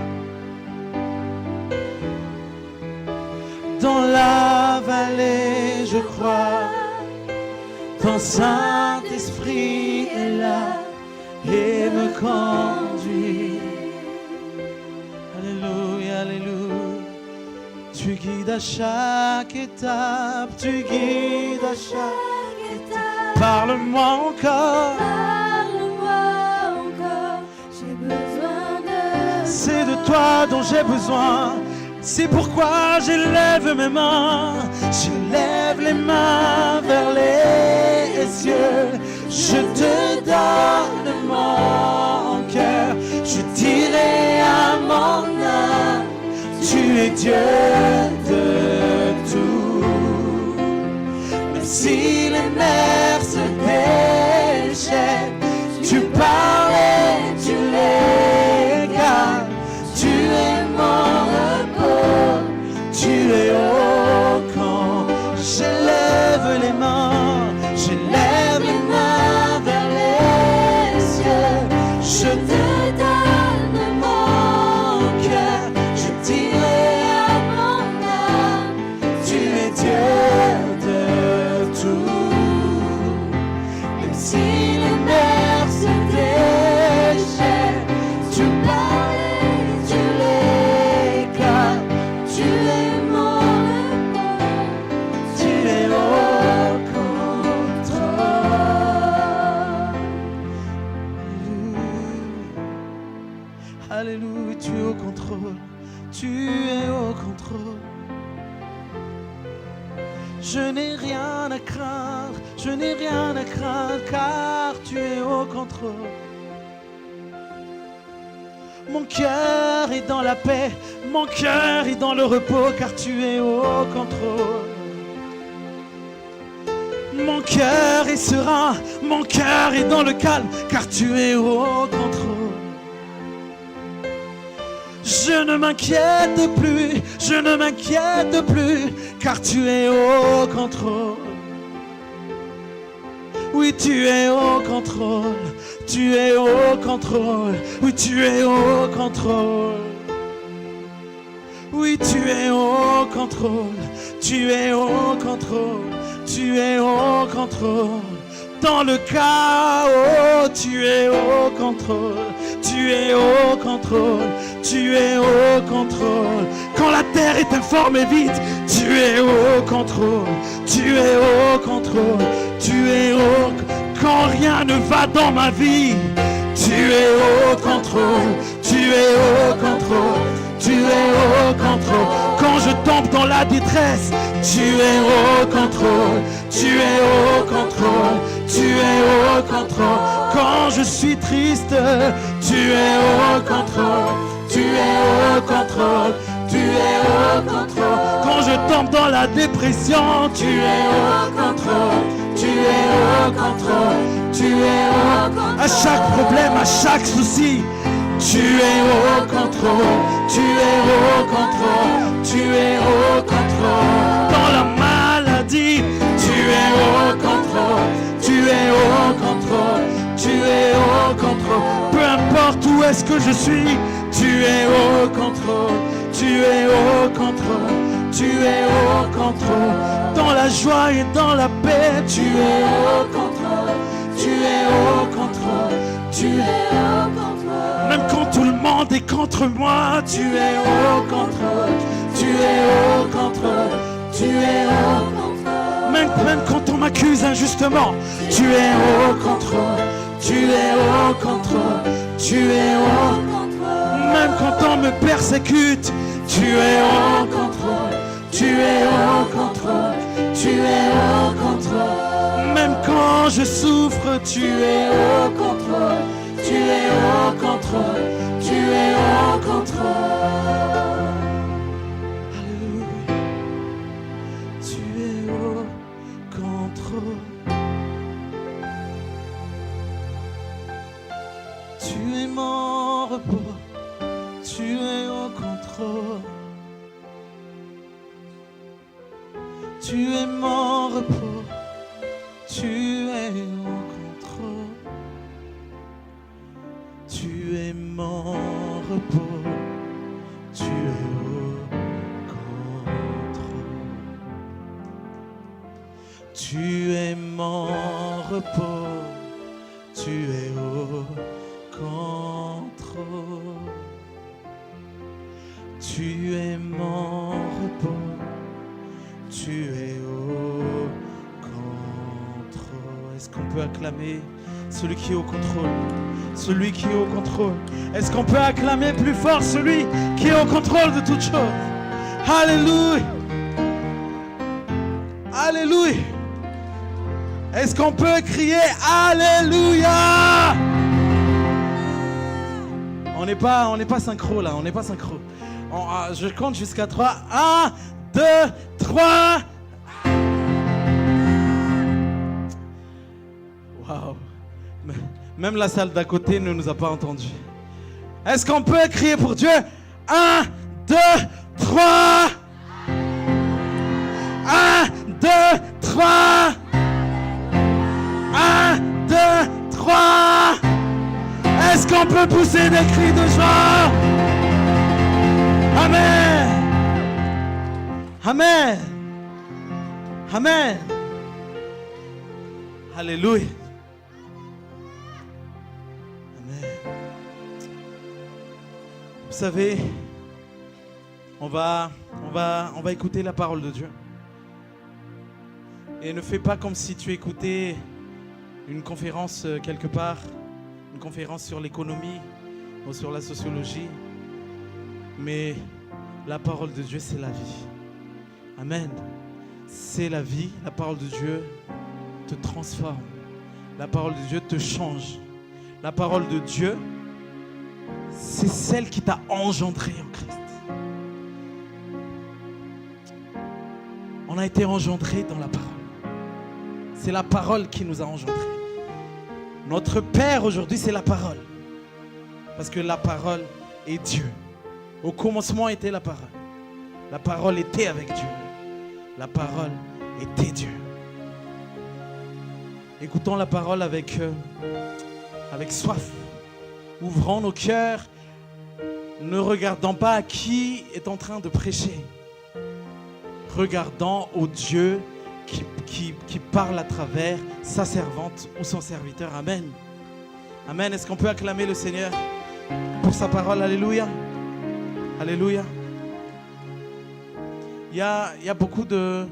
Dans la vallée, je crois, ton Saint-Esprit est là et me conduit. Alléluia, alléluia. Tu guides à chaque étape, tu guides à chaque étape. Parle-moi encore. J'ai besoin de C'est de toi dont j'ai besoin. C'est pourquoi j'élève mes mains. J'élève les mains vers les cieux. Je te donne mon cœur. Je dirai à mon âme, tu es Dieu de tout. Même si les mers se déchaînent, tu parles et tu les gardes. Tu es mon repos, tu es au camp. J'élève les mains vers les cieux. Je te donne mon cœur, je dirai à mon âme, tu es Dieu de tout. Même si les mers se déchaînent, tu parles et tu les gardes. Tu es mon repos, tu es au contrôle. Alléluia, tu es au contrôle, tu es au contrôle. Je n'ai rien à craindre, je n'ai rien à craindre, car tu es au contrôle. Mon cœur est dans la paix, mon cœur est dans le repos, car tu es au contrôle. Mon cœur est serein, mon cœur est dans le calme, car tu es au contrôle. Je ne m'inquiète plus, je ne m'inquiète plus, car tu es au contrôle. Oui, tu es au contrôle, tu es au contrôle, oui, tu es au contrôle. Oui, tu es au contrôle, tu es au contrôle, tu es au contrôle. Dans le chaos, tu es au contrôle, tu es au contrôle, tu es au contrôle. Quand la terre est informe et vide, tu es au contrôle, tu es au contrôle, tu es au. Quand rien ne va dans ma vie, tu es au contrôle, tu es au contrôle, tu es au contrôle. Quand je tombe dans la détresse, tu es au contrôle, tu es au contrôle, tu es au contrôle. Quand je suis triste, tu es au contrôle, tu es au contrôle, tu es au contrôle. Quand je tombe dans la dépression, tu es au contrôle, tu es au contrôle, tu es au contrôle. À chaque problème, à chaque souci, tu es au contrôle, tu es au contrôle, tu es au contrôle. Dans la maladie, tu es au contrôle, tu es au contrôle, tu es au contrôle. Peu importe où est-ce que je suis, tu es au contrôle, tu es au contrôle, tu es au contrôle. Dans la joie et dans la paix, tu es au contrôle, tu es au contrôle, tu es au contrôle. Même quand tout le monde est contre moi, tu es au contrôle, tu es au contrôle, tu es au contrôle. Même quand on m'accuse injustement, tu es au contrôle, tu es au contrôle, tu es au contrôle. Même quand on me persécute, tu es au contrôle, tu es au contrôle, tu es au contrôle. Même quand je souffre, tu es au contrôle, tu es au contrôle, tu es au contrôle. Alléluia. Tu es au contrôle. Tu es mon repos, tu es au contrôle. Tu es mon repos, tu es au contrôle. repos. Tu es au contrôle. Tu es mon repos. Tu es au contrôle. Tu es mon repos. Tu es au contrôle. Est-ce qu'on peut acclamer celui qui est au contrôle? Celui qui est au contrôle. Est-ce qu'on peut acclamer plus fort celui qui est au contrôle de toutes choses? Alléluia. Alléluia. Est-ce qu'on peut crier Alléluia? On n'est pas synchro là, on n'est pas synchro. Je compte jusqu'à 3. 1, 2, 3. Waouh. Même la salle d'à côté ne nous a pas entendus. Est-ce qu'on peut crier pour Dieu? 1, 2, 3. 1, 2, 3. 1, 2, 3. Est-ce qu'on peut pousser des cris de joie? Amen. Amen. Amen. Alléluia. Amen. Vous savez, on va écouter la parole de Dieu. Et ne fais pas comme si tu écoutais une conférence quelque part, une conférence sur l'économie ou sur la sociologie. Mais la parole de Dieu, c'est la vie. Amen. C'est la vie. La parole de Dieu te transforme. La parole de Dieu te change. La parole de Dieu, c'est celle qui t'a engendré en Christ. On a été engendré dans la parole. C'est la parole qui nous a engendrés. Notre Père aujourd'hui, c'est la parole. Parce que la parole est Dieu. Au commencement était la parole. La parole était avec Dieu. La parole était Dieu. Écoutons la parole avec soif. Ouvrons nos cœurs. Ne regardons pas à qui est en train de prêcher. Regardons au Dieu qui parle à travers sa servante ou son serviteur. Amen. Amen. Est-ce qu'on peut acclamer le Seigneur pour sa parole? Alléluia. Alléluia. Il y a beaucoup de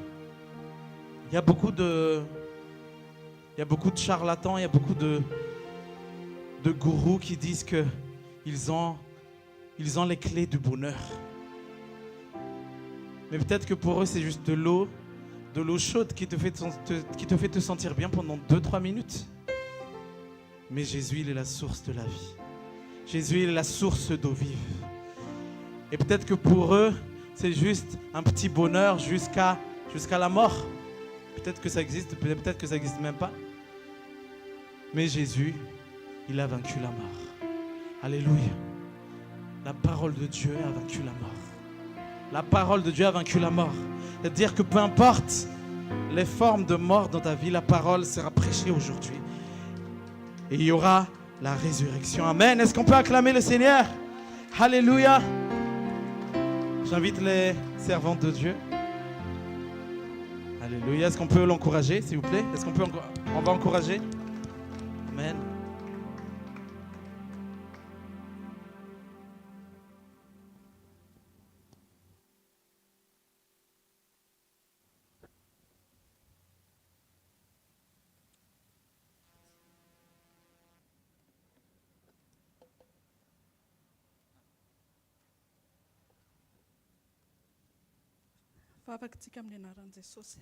charlatans, il y a beaucoup de gourous qui disent qu'ils ont les clés du bonheur. Mais peut-être que pour eux, c'est juste de l'eau chaude qui te fait te sentir bien pendant 2-3 minutes. Mais Jésus, il est la source de la vie. Jésus, il est la source d'eau vive. Et peut-être que pour eux, c'est juste un petit bonheur jusqu'à la mort. Peut-être que ça existe, peut-être que ça n'existe même pas. Mais Jésus, il a vaincu la mort. Alléluia. La parole de Dieu a vaincu la mort. La parole de Dieu a vaincu la mort. C'est-à-dire que peu importe les formes de mort dans ta vie, la parole sera prêchée aujourd'hui. Et il y aura la résurrection. Amen. Est-ce qu'on peut acclamer le Seigneur? Alléluia. J'invite les servantes de Dieu. Alléluia. Est-ce qu'on peut l'encourager, s'il vous plaît? On va encourager? Amen. Vavakantsika amin'ny anaran'i Jesosy.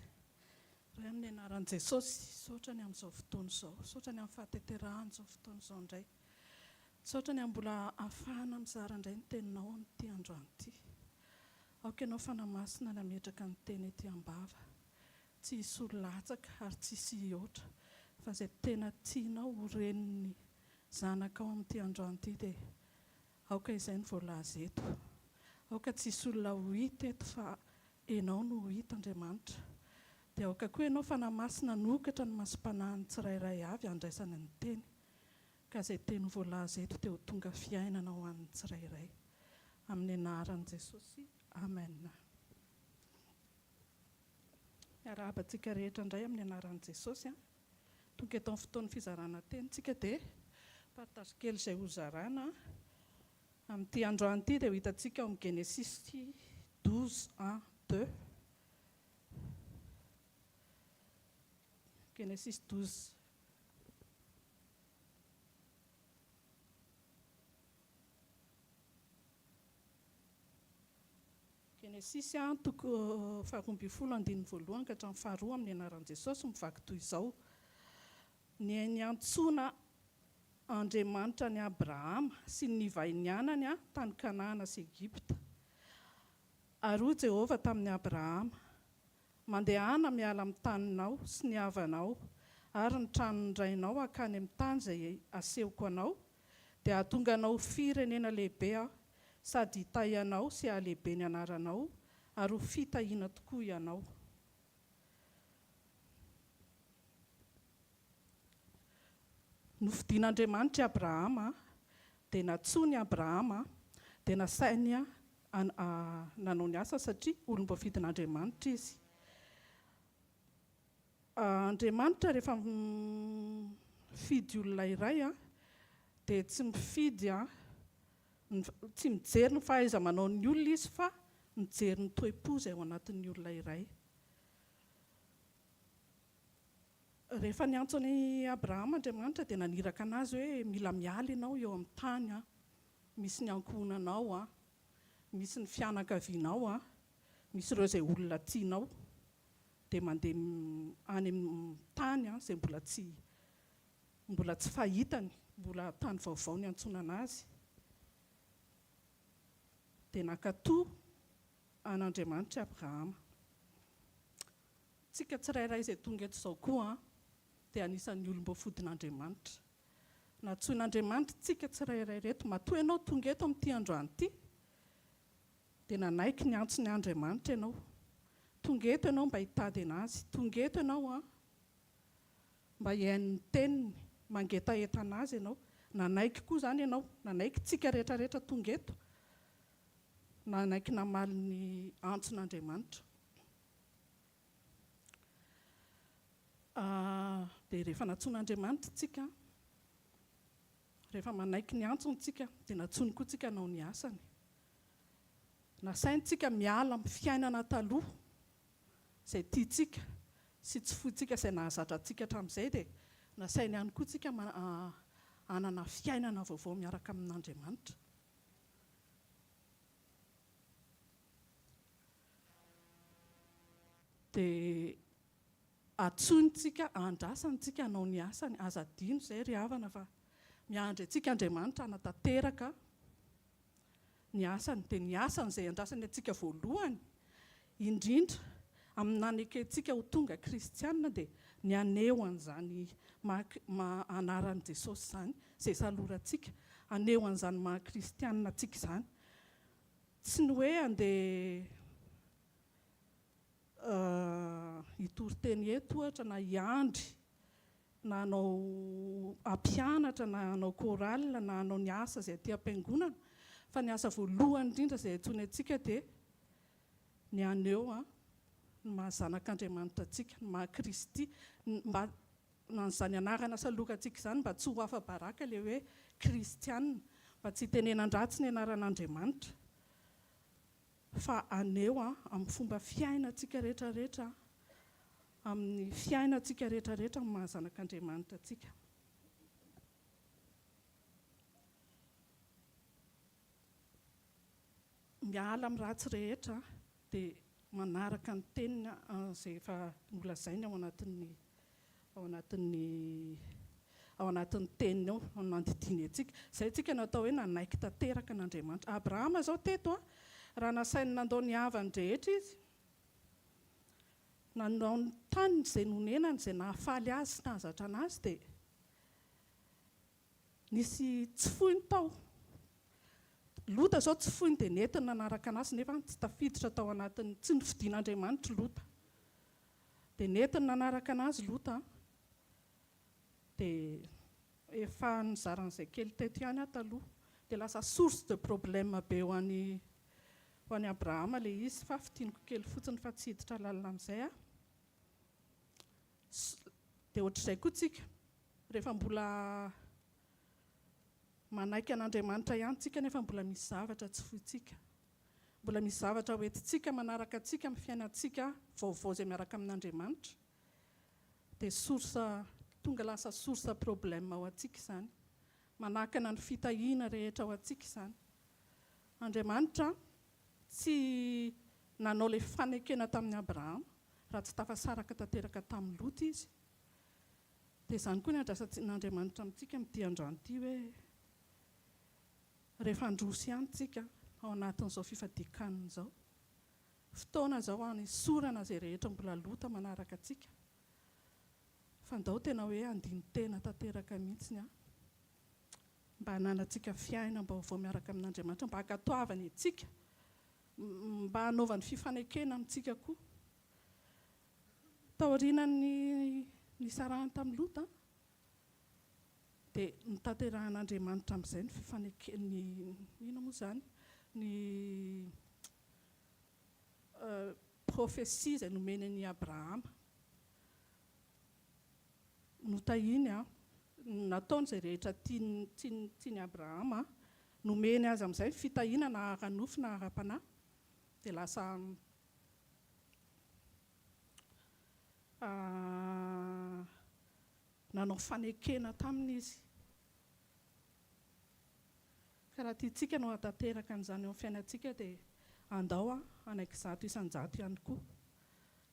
Ray amin'ny anaran'i Jesosy, saotrany amin'izao fotoana izao, saotrany amin'ny fahateterahan'izao fotoana izao indray. Saotrany amin'ny mbola ahafahana mizara indray ny teninao amin'ity androany ity. Aoka ianao fanamasina nametraka ny teny ety am-bava. Tsy hisy olo-latsaka ary tsy hisy hihoatra. Fa izay tena tianao ho reniny zanakao amin'ity androany ity dia aoka izay ny voalaza eto. Aoka tsy hisy olona ho hita eto fa enao no hita Andriamanitra. Dia aoka koa ianao fanamasina nokatra ny masom-panahy ny tsirairay avy andraisany ny teny. ka izay teny voalaza eto teo tonga fiainana ho an'ny tsirairay amin'ny anaran'i Jesosy. Amen. Miarabantsika rehetra indray amin'ny anaran'i Jesosy. Tonga eto amin'ny fotoan'ny fizarana tenintsika dia partage kely izay ho zarana amin'ity androany ity dia ho hitantsika amin'ny Genesis 12:1-2. Genesis 12. Genesis faharoa ambin'ny folo andininy voalohany ka hatramin'ny faharoa amin'ny anaran'i Jesosy mivaky toy izao. Niantsoana Andriamanitra ny Abrahama sy ny nivahiny anany tany Kanaana sy Egypta. Ary hoy Jehovah tamin'ny Abrahama, mandehana miala amin'ny taninao sy ny havanao ary ny tranondrainao akany amin'ny tany izay asehoko anao, dia hahatonga anao firenena lehibe sady hitahianao sy hahalehibe ny anaranao ary ho fitahiana tokoa ianao. Nofidian'Andriamanitra Abrahama dia natsoiny Abrahama dia nasainy nanao ny asa satria olom-bafidin'Andriamanitra izy. Andriamanitra rehefa mifidy olona iray dia tsy mifidy tsy mijery ny fahaiza-manao ny olona izy fa mijery ny toe-po izay ao anatin'ny olona iray. Rehefa niantso ny Abrahama Andriamanitra dia naniraka anazy hoe mila miala ianao eo amin'ny tany, misy ny ankohonanao, misy ny fianakavianao, misy ireo izay olona tianao, dia mandeha any amin'ny tany izay mbola tsy fahitany, mbola tany vaovao ny antsoina anazy. Dia nankatoa an'Andriamanitra Abrahama. Tsika tsirairay izay tonga eto izao koa dia anisan'ny olom-bafidin'Andriamanitra. Natsoin'Andriamanitra tsika tsirairay reto, matoa ianao tonga eto amin'ity androany ity dia nanaiky ny antso ny Andriamanitra ianao. Tonga eto ianao mba hitady anazy, tonga eto ianao mba hihain'ny teniny, mangetaheta azy ianao. Nanaiky koa izany ianao, nanaiky tsika rehetrarehetra tonga eto, nanaiky namaly ny antson'Andriamanitra. Dia rehefa natsoin'Andriamanitra tsika, rehefa manaiky ny antsontsika dia natsony koa tsika hanao ny asany. Nasaintsika miala amin'ny fiainana taloha izay tiantsika sy tsy fointsika izay nahazatra antsika hatramin'izay, dia nasainy ihany koa tsika hanana fiainana vaovao miaraka amin'Andriamanitra. Dia atsointsika, andrasantsika hanao ny asany, aza adino izay ry havana fa miandry antsika Andriamanitra hanatanteraka ny asany. Dia ny asany izay andrasany antsika voalohany indrindra amin'ny nanekentsika ho tonga kristianina dia ny aneo an'izany anaran'i Jesosy izany izay salorantsika, aneo an'izany maha-kristianina antsika izany. Tsy ny hoe andeha hitory-teny eto ohatra na hiandry, na hanao ampianatra, na hanao chorale, na hanao ny asa izay aty am-piangonana, fa ny asa voalohany indrindra izay antsoiny antsika dia ny aneo ny mahazanak'Andriamanitra antsika, ny maha-Kristy, mba n'izany anarana salorantsika izany mba tsy ho afa-baraka ilay hoe kristianina, mba tsy hitenenan-dratsy ny anaran'Andriamanitra, fa aneo amin'ny fomba fiainantsika rehetrarehetra, amin'ny fiainantsika rehetrarehetra ny mahazanak'Andriamanitra antsika. Miala amin'ny ratsy rehetra dia manaraka ny teniny izay efa nolazainy ao anatin'ny teniny ao nandidiny antsika. Izay tsika natao hoe nanaiky tanteraka n'Andriamanitra. Abrahama izao teto raha nasainy nandao ny havany rehetra izy, nanao ny tany izay nonenany, izay nahafaly azy sy nahazatra anazy, dia nisy tsy foiny tao. Lota izao tsy foiny dia netiny nanaraka anazy nefa tsy tafiditra tao anatiny, tsy nifidian'Andriamanitra Lota. Dia netiny nanaraka anazy Lota dia efa nizaran'izay kely teto ihany aho taloha dia lasa source de problème be ho an'ny Abrahama ilay izy fa fitianiko kely fotsiny fa tsy hiditra lalina amin'izay a. Dia ohatr'izay koa tsika rehefa mbola manaiky an'Andriamanitra ihany tsika nefa mbola misy zavatra tsy foitsika, mbola misy zavatra hoentintsika manaraka atsika amin'ny fiainantsika vaovao izay miaraka amin'Andriamanitra, dia tonga lasa source problème ho antsika izany, manakana ny fitahiana rehetra ho antsika izany. Andriamanitra tsy nanao ilay fanekena tamin'ny Abrahama raha tsy tafasaraka tanteraka tamin'ny Lot izy. Dia izany koa ny andrasan'Andriamanitra amintsika amin'ity androany ity hoe rehefa androso ihany tsika ao anatin'izao fifadikanana izao, fotoana izao hanesorana izay rehetra mbola lota manaraka atsika, fa ndao tena hoe andiny tena tanteraka mihitsy mba hananantsika fiaina mba vao miaraka amin'Andriamanitra, mba hankatoavany atsika, mba hanaovany fifanekena amintsika koa. Taorianany nisarahany tamin'ny Lota dia nitanterahan'Andriamanitra amin'izay ny fifanekena, ino moa izany, ny profesia izay nomeny an'i Abrahama. Notahiny nataony izay rehetra tiany Abrahama, nomeny azy amin'izay fitahiana na ara-nofy na ara-panahy, dia lasa nanao fanekena taminy izy. Ka raha tiantsika no hatanteraka an'izany eo amin'ny fiainantsika dia andao anaiky zato isan-jato ihany koa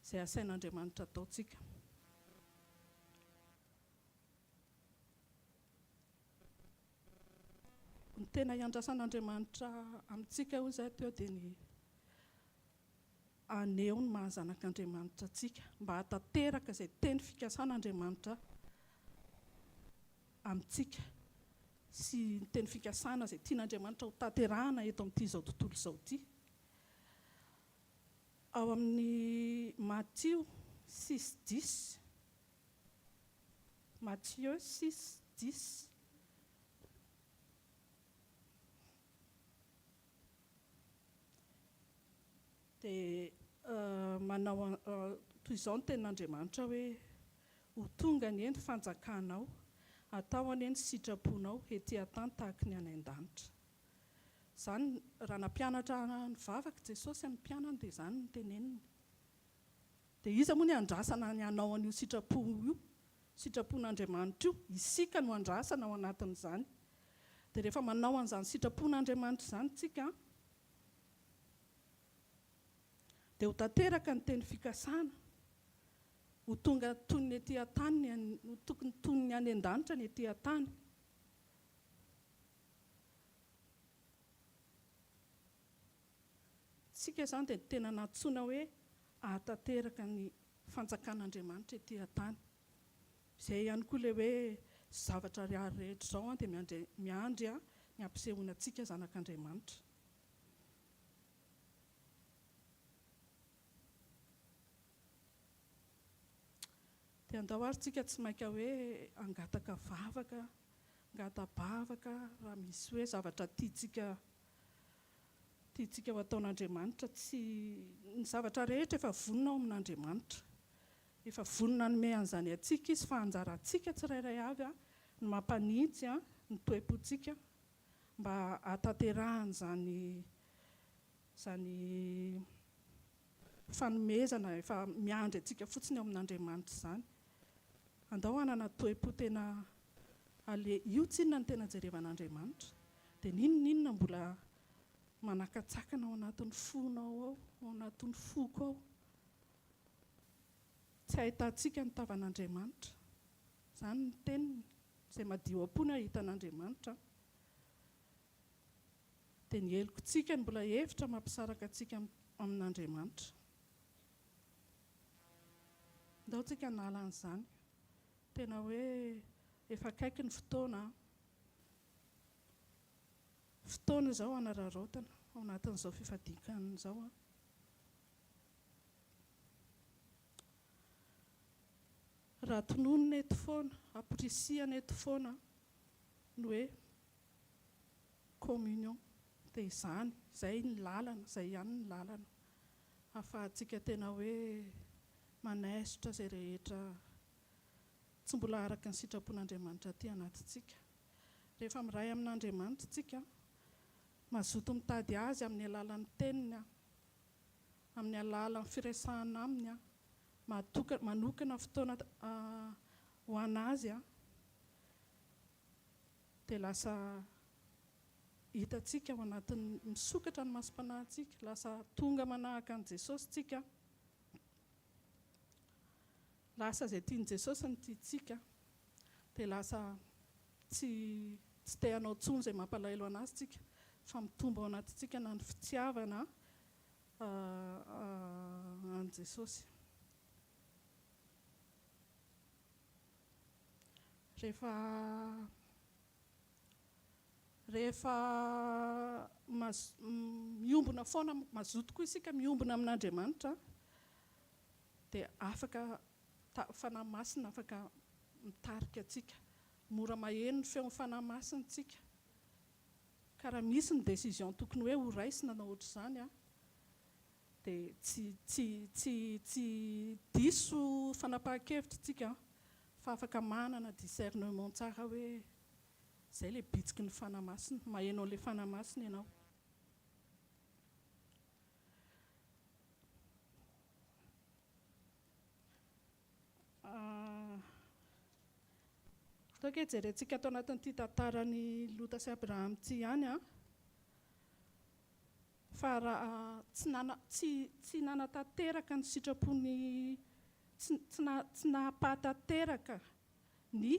izay asain'Andriamanitra ataontsika. Ny tena iandrasan'Andriamanitra amintsika hoy izay teo dia ny aneo ny mahazanak'Andriamanitra atsika, mba hatanteraka izay teny fikasan'Andriamanitra amintsika sy ny teny fikasana izay tian'Andriamanitra ho tanterahana eto amin'ity izao tontolo izao ity. Ao amin'ny Matthieu 6:10, Matthieu 6:10, dia manao toy izao ny tenin'Andriamanitra hoe ho tonga ny eny fanjakanao, atao any eny sitraponao ety an-tany tahaka ny any an-danitra. Izany raha nampianatra ny vavaka Jesosy amin'ny mpianany dia izany ny teneniny. Dia iza moa ny andrasana ny anao an'io sitrapo io, sitrapon'Andriamanitra io, isika no andrasana ao anatin'izany. Dia rehefa manao an'izany sitrapon'Andriamanitra izany tsika dia ho tanteraka ny teny fikasana, ho tonga toy ny ety an-tany, tokony toy ny any an-danitra ny ety an-tany. Tsika izany dia tena natsoina hoe hatanteraka ny fanjakan'Andriamanitra ety an-tany. Izay ihany koa ilay hoe zavatra rehetra izao dia miandry ny ampisehoana antsika zanak'Andriamanitra. Dia andao ary tsika tsy mainka hoe angataka vavaka, angata-bavaka raha misy hoe zavatra tiantsika ho ataon'Andriamanitra. Tsy ny zavatra rehetra efa vonona ao amin'Andriamanitra, efa vonona nome an'izany atsika izy, fa anjarantsika tsirairay avy ny mampanintsy ny toe-pontsika mba hatanterahana izany fanomezana efa miandry atsika fotsiny ao amin'Andriamanitra izany. Andao hanana toe-po tena io tsinona ny tena jerevan'Andriamanitra, dia ninona mbola manakatsakana ao anatin'ny fonao ao anatin'ny foko ao. Tsy ahitantsika ny tavan'Andriamanitra, izany ny teniny izay madio am-pony ahitan'Andriamanitra. Dia ny helokontsika ny mbola hevitra mampisaraka antsika amin'Andriamanitra. Ndao tsika nala an'izany, tena hoe efa akaiky ny fotoana izao hanararaotana ao anatin'izao fifadikanana izao. Raha tononona eto foana, apirisiana eto foana ny hoe communion dia izany izay ny lalana, izay ihany ny lalana ahafahantsika tena hoe manaisotra izay rehetra tsy mbola araka ny sitrapon'Andriamanitra aty anatintsika. Rehefa miray amin'Andriamanitra tsika, mazoto mitady azy amin'ny alalan'ny teniny, amin'ny alalan'ny firesahana aminy, manokana fotoana ho anazy, dia lasa hitantsika ao anatin'ny misokatra ny masom-panahintsika, lasa tonga manahaka an'i Jesosy tsika, lasa izay tian'i Jesosy ny tiantsika, dia lasa tsy te hanao intsony izay mampalahelo anazy tsika, fa mitombo ao anatintsika na ny fitiavana an Jesosy. Rehefa miombona foana, mazoto koa isika miombona amin'Andriamanitra, dia afaka fanahy masina afaka mitarika atsika, mora maheno ny feon'ny fanahy masintsika. Ka raha misy ny décision tokony hoe ho raisina na ohatr'izany, dia tsy diso fanapahan-kevitra tsika, fa afaka manana discernement tsara hoe izay ilay bitsiky ny fanahy masina, maheno an'ilay fanahy masina ianao. Toaka jerentsika ato anatin'ity tantarany Lota sy Abraham ity ihany, fa raha tsy nanatanteraka ny sitrapony, tsy nahapahatanteraka ny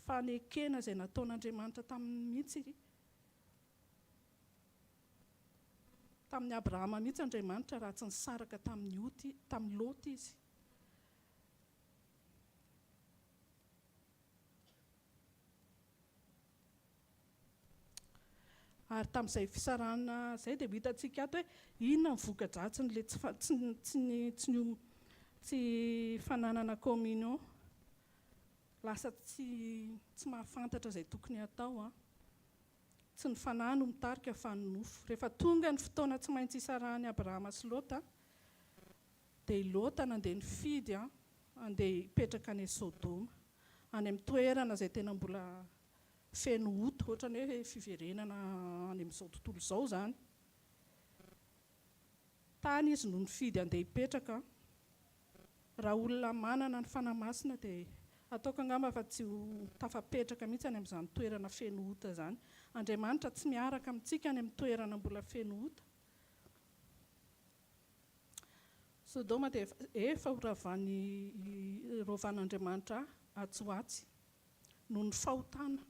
fanekena izay nataon'Andriamanitra tamin'ny mihitsy, tamin'ny Abrahama mihitsy Andriamanitra raha tsy nisaraka tamin'ny Lôty izy. Ary tamin'izay fisarahana izay dia hitantsika ato hoe inona ny voka-dratsin'ilay tsy fananana communion, lasa tsy mahafantatra izay tokony hatao, tsy ny fanahy no mitarika fa ny nofo. Rehefa tonga ny fotoana tsy maintsy isarahan'i Abrahama sy Lôta, dia Lôta nandeha nifidy andeha hipetraka any Sodoma, any amin'ny toerana izay tena mbola feno ota, ohatran'ny hoe fiverenana any amin'izao tontolo izao izany. Tany izy no nifidy andeha hipetraka. Raha olona manana ny fanahy masina dia ataoko angamba fa tsy ho tafapetraka mihitsy any amin'izany toerana feno ota izany. Andriamanitra tsy miaraka amintsika any amin'ny toerana mbola feno ota. Sodoma dia efa rovan'Andriamanitra atsoatsy noho ny fahotana.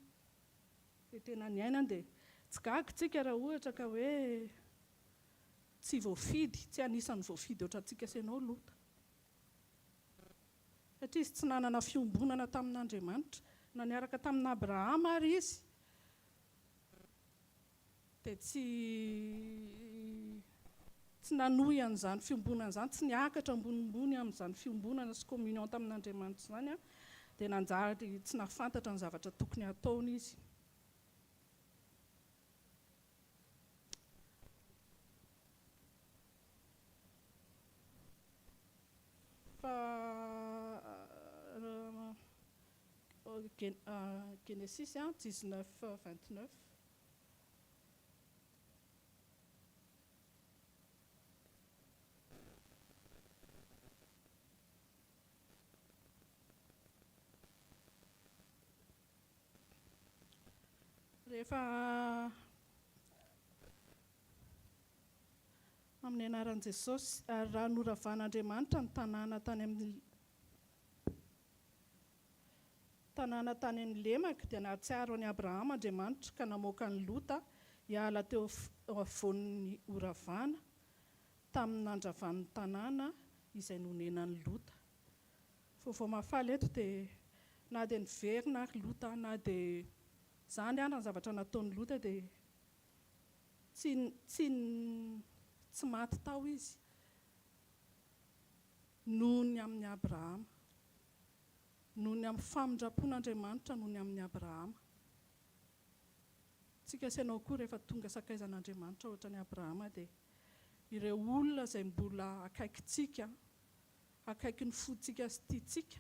Dia tena ny aina dia tsy gaga tsika raha ohatra ka hoe tsy voafidy, tsy anisan'ny voafidy ohatrantsika sy ianao Lota. Satria izy tsy nanana fiombonana tamin'Andriamanitra, na niaraka tamin'Abrahama ary izy, dia tsy nanohy an'izany fiombonana izany, tsy niakatra ambonimbony amin'izany fiombonana sy communion tamin'Andriamanitra izany, dia nanjary tsy nahafantatra ny zavatra tokony hataony izy. Genesis 19:29. Rehefa amin'ny anaran'i Jesosy ary raha noravan'Andriamanitra ny tanàna tany amin'ny Lemaka, dia nahatsiaro an'i Abrahama Andriamanitra ka namoaka ny Lota hiala teo afovoan'ny oravana tamin'ny nandravan'ny tanàna izay nonenan'ny Lota. Vao mahafaly eto dia na dia niverina ary Lota, na dia izany ary ny zavatra nataon'ny Lota, dia tsy maty tao izy noho ny amin'ny Abrahama. noho ny amin'ny famindrapon'Andriamanitra noho ny amin'ny Abrahama. Tsika isanao koa rehefa tonga sakaizan'Andriamanitra ohatra ny Abrahama dia ireo olona izay mbola akaikintsika, akaiky ny fontsika sy tiantsika,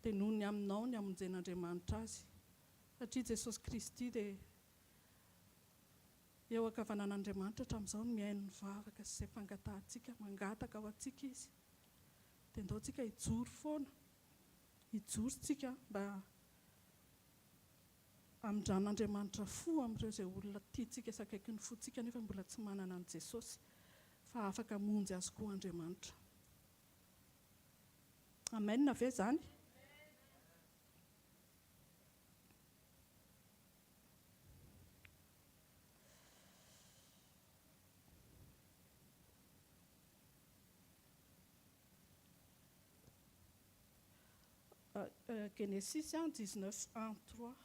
dia noho ny aminao ny amonjen'Andriamanitra azy. Satria Jesosy Kristy dia eo ankavanan'Andriamanitra hatramin'izao no mihaino ny vavaka sy izay fangatahantsika, mangataka ao antsika izy. Dia andao tsika hijoro foana, hijoro tsika mba hamindran'Andriamanitra fo amin'ireo izay olona tiantsika sy akaiky ny fontsika nefa mbola tsy manana an' Jesosy, fa afaka hamonjy azy koa Andriamanitra. Amen ve zany? Genesis 19, 1, 3.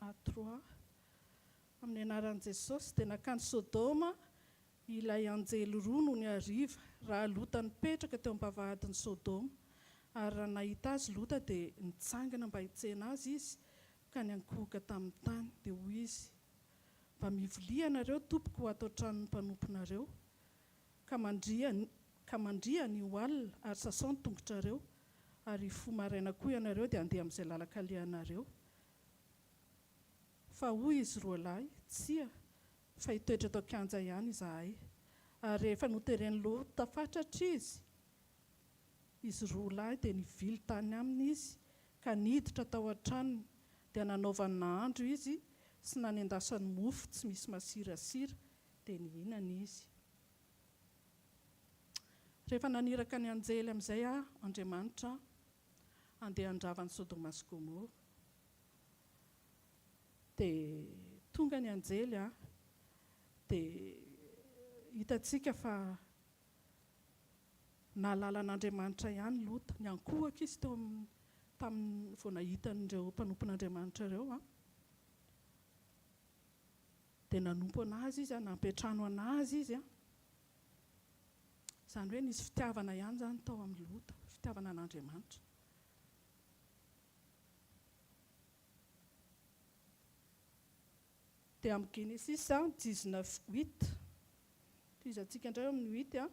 À 3 amin'ny anaran'i Jesosy dia nakany Sodoma ilay anjely roa no ny hariva, raha Lota nipetraka teo am-bavahadin'i Sodoma, ary raha nahita azy Lota dia nitsangana mba hitsena azy izy ka niankohoka tamin'ny tany. Dia hoy izy, mba mivolia anareo tompoko ho ato an-tranon'ny mpanomponareo, ka mandria ny oalina ary sasao ny tongotrareo, ary fo maraina koa ianareo dia handeha amin'izay lalaka alehanareo. Fa hoy izy roa lahy, tsia, fa hitoetra tao kianja ihany izahay. Ary rehefa notereny Lota fatratra izy roa lahy dia nivily tany aminy izy, ka niditra tao an-tranony, dia nanaovany nahandro izy sy nanendasany mofo tsy misy masirasira, dia nihinana izy. Rehefa naniraka ny anjely amin'izay Andriamanitra andeha handravany Sodoma sy Gomora, dia tonga ny anjely dia hitantsika fa nahalalan'Andriamanitra ihany Lota, niankohaka izy teo tamin'ny vao nahitan'ireo mpanompon'Andriamanitra ireo. Dia nanompo anazy izy, nampetrano anazy izy. Izany hoe nisy fitiavana ihany zany tao amin'ny Lota, fitiavana an'Andriamanitra. Dia amin'ny Genesis 19:8, izantsika indray amin'ny 8.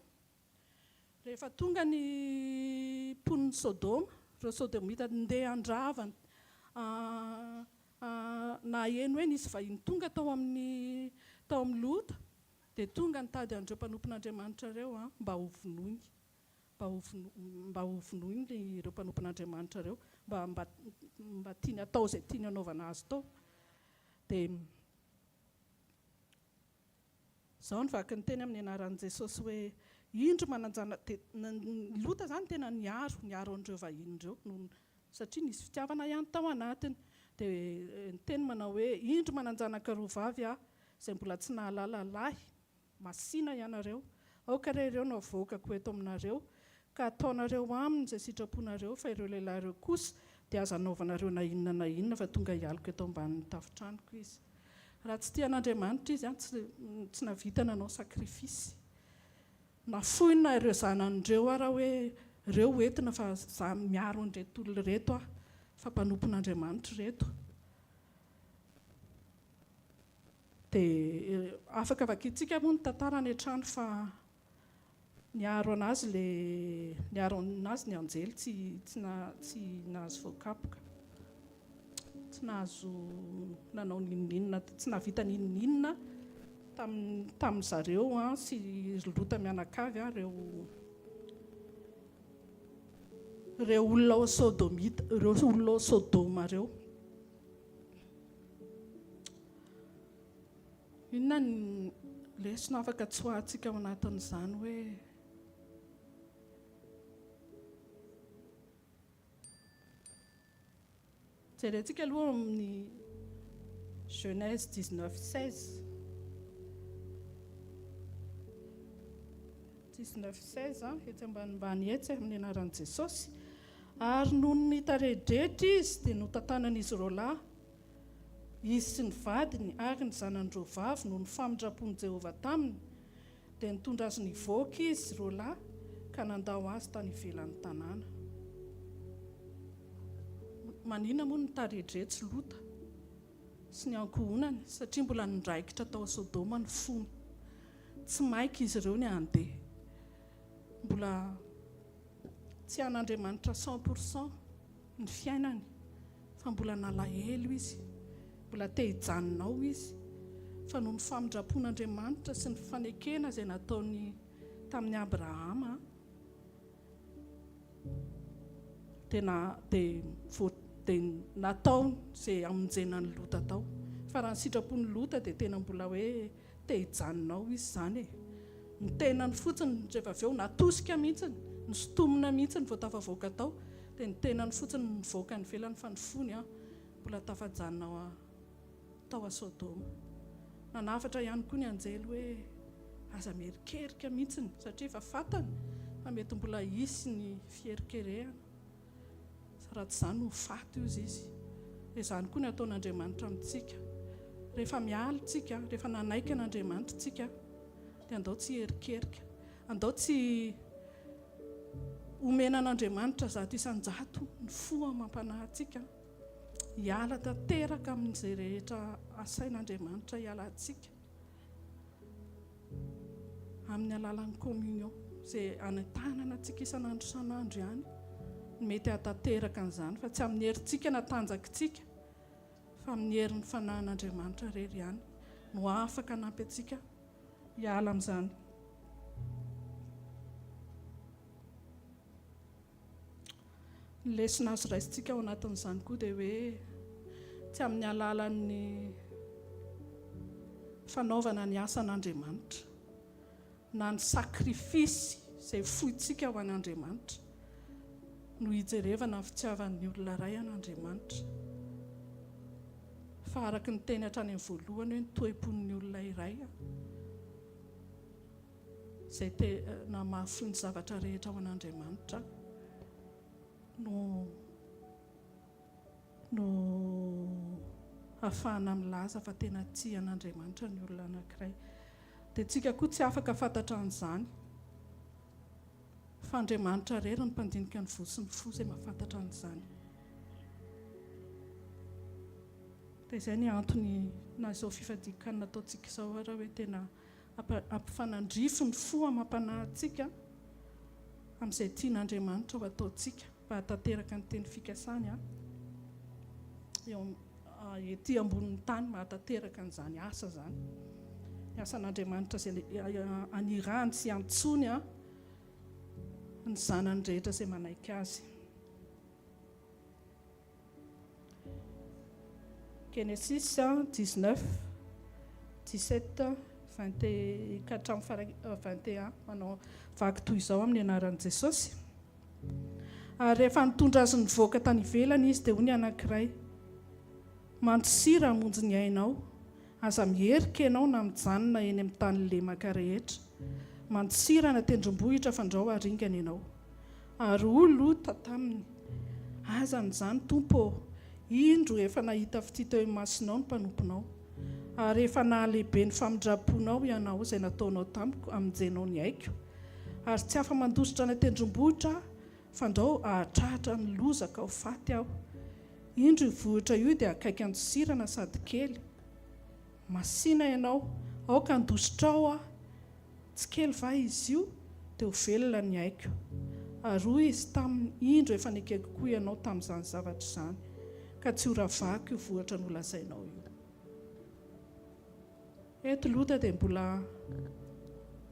Rehefa tonga ny mponiny Sodoma, ireo Sodomita ndeha handravana, na eno hoe nisy vahiny tonga tao amin'ny Lota, dia tonga nitady an'ireo mpanompon'Andriamanitra ireo mba ho vonoiny ireo mpanompon'Andriamanitra ireo, mba tiany atao izay tiany anaovana azy tao. Dia izao ny vaky ny teny amin'ny anaran'i Jesosy hoe indro mananjana, dia Lota zany tena niaro an'ireo vahiny ireo, satria nisy fitiavana ihany tao anatiny. Dia ny teny manao hoe indro mananjanaka roa vavy izay mbola tsy nahalala lahy, masina ianareo, aoka ireo no avoakako eto aminareo, ka ataonareo aminy izay sitraponareo, fa ireo lehilahy ireo kosa dia aza anaovanareo na inona fa tonga hialoko eto ambanin'ny tafotranoko izy. Raha tsy tian'Andriamanitra izy tsy navita nanao sakrifisy, nafoina ireo zanan'ireo raha hoe ireo entina fa za miaro an'ireto olona reto fa mpanompon'Andriamanitra reto. Dia afaka vakintsika moa ny tantara ny hatrany fa niaro anazy ny anjely tsy nahazo voakapoka, tsy nahazo nanao ninninona, tsy navita ninninona tamin'ny zareo sy Lota mianakavy ireo olona ao Sodomita, ireo olona ao Sodoma ireo. Inona ny lesona afaka tsoahantsika ao anatin'izany hoe jerentsika aloha amin'ny Genèse 19:16. 19:16 etsy ambanimbany etsy amin'ny anaran'i Jesosy. Ary noho ny taredretra izy dia notantanan'izy ireo lahy, izy sy ny vadiny ary ny zanan'ireo vavy noho ny famindrapon'i Jehovah taminy, dia nitondra azy nivoaka izy ireo lahy ka nandao azy tany ivelan'ny tanàna. Manina moa ny taredretsy Lota sy ny ankohonany satria mbola nindraikitra tao Sodoma ny fony. Tsy maika izy ireo ny andeha. Mbola tsy an'Andriamanitra 100% ny fiainany, fa mbola nalahelo izy, mbola te hijanonao izy, fa noho ny famindrapon'Andriamanitra sy ny fanekena izay nataony tamin'ny Abrahama dia natao izay amonjenany Lota tao. Fa raha ny sitrapony Lota dia tena mbola hoe te hijanonao izy izany. Ny tenany fotsiny rehefa avy eo natosika mihitsiny, nosotomina mihitsiny vao tafavoaka tao, dia ny tenany fotsiny nivoaka ny velany fa ny fony mbola tafajanona tao a Sodoma. Nanafatra ihany koa ny anjely hoe aza miherikerika mihitsiny satria efa fantany fa mety mbola hisy ny fiherikerehana. Raha tsy izany ho faty izy. Dia izany koa ny ataon'Andriamanitra amintsika. Rehefa miala tsika, rehefa nanaiky an'Andriamanitra tsika, dia andao tsy herikerika, andao tsy omena an'Andriamanitra zato isan-jato ny foa mampanahy antsika. Hiala tanteraka amin'izay rehetra asain'Andriamanitra hiala antsika amin'ny alalan'ny communion izay anatanana antsika isan'andro isan'andro ihany. Mety hatanteraka an'izany fa tsy amin'ny herintsika natanjakintsika, fa amin'ny herin'ny fanahin'Andriamanitra rery ihany no afaka hanampy antsika hiala amin'izany. Ny lesona azo raisintsika ao anatin'izany koa dia hoe tsy amin'ny alalan'ny fanaovana ny asan'Andriamanitra na ny sakrifisy izay fohintsika ho an'Andriamanitra no hijerevana ny fitiavan'ny olona iray an'Andriamanitra. Fa araka ny teny hatrany amin'ny voalohany hoe ny toe-pon'ny olona iray izay na mahafohy ny zavatra rehetra ao an'Andriamanitra no ahafahana milaza fa tena tia an'Andriamanitra ny olona anankiray. Dia tsika koa tsy afaka fantatra an'izany fa Andriamanitra rery ny mpandinika ny vo sy ny fo izay mahafantatra an'izany. Dia izay ny antony na izao fifadikan nataontsika izao raha hoe tena ampifanandrify ny fo amampanahy antsika amin'izay tian'Andriamanitra ho ataontsika mba hatanteraka ny teny fikasany ety ambonin'ny tany mba hatanteraka an'izany asa izany. Ny asan'Andriamanitra izay anirahany sy antsony ny zanany rehetra izay manaiky azy. Genesis 19, 17, 24-21 manao vaky toy izao amin'ny anaran'i Jesosy. Ary rehefa nitondra azy nivoaka tany ivelany izy dia hoy ny anankiray, mantsira hamonjy ny ainao, aza miherika ianao na mijanona eny amin'ny tany lemaka rehetra. Mantsira na tendrombohitra fandrao haringana ianao. Ary hoy Lota taminy, aza n'izany tompo, indro efa nahita fity teo imasinao ny mpanomponao. Ary efa nahalehibe ny famindraponao ianao izay nataonao tamiko amin'jenao ny aiko. Ary tsy afa mandositra ny tendrombohitra fandrao ahatrahatra ny lozaka ho faty aho. Indro io vohitra io dia akaiky andosirana sady kely. Masina ianao, aoka andositrao tsy kely va izy io dia ho velona ny aiko. Ary hoy izy taminy, indro efa nikeko koa ianao tamin'izany zavatra izany, ka tsy ho ravako io vohatra nolazainao io. Eto Lota dia mbola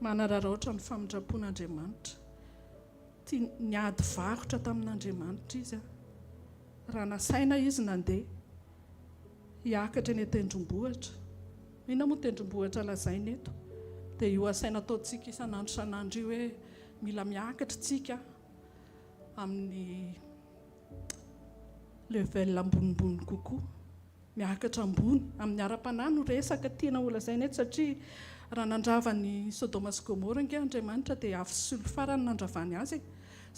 manararaotra ny famindrapon'Andriamanitra. Tia niady varotra tamin'Andriamanitra izy. Raha nasaina izy nandeha hiakatra eny tendrombohitra. Inona moa tendrombohitra lazaina eto? Dia io asaina ataontsika isan'andro isan'andro io hoe mila miakatra tsika amin'ny level ambonimbony kokoa. Miakatra ambony amin'ny ara-panahy no resaka tiana ho lazaina eto satria raha nandrava ny Sodoma sy Gomora nge Andriamanitra dia afo sy farany nandravany azy.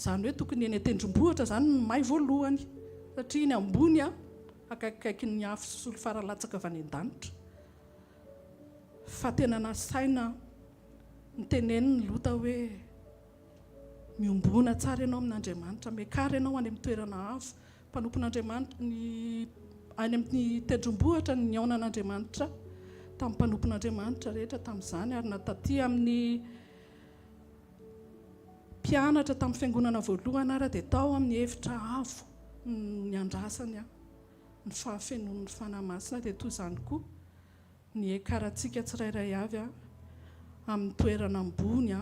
Izany hoe tokony eny tendrombohitra zany no may voalohany satria ny ambony akaikikaiky ny afo sy faralatsaka avy any an-danitra. Fa tena nasaina niteneniny Lota hoe miombona tsara ianao amin'Andriamanitra, miakara ianao any amin'ny toerana avo. Mpanompon'Andriamanitra any amin'ny tendrombohitra ny aonan'Andriamanitra tamin'ny mpanompon'Andriamanitra rehetra tamin'izany, ary nataty amin'ny mpianatra tamin'ny fiangonana voalohany ary dia tao amin'ny efitra avo ny andrasany ny fahafenon'ny fanahy masina. Dia toy izany koa ny ekarantsika tsirairay avy amin'ny toerana ambony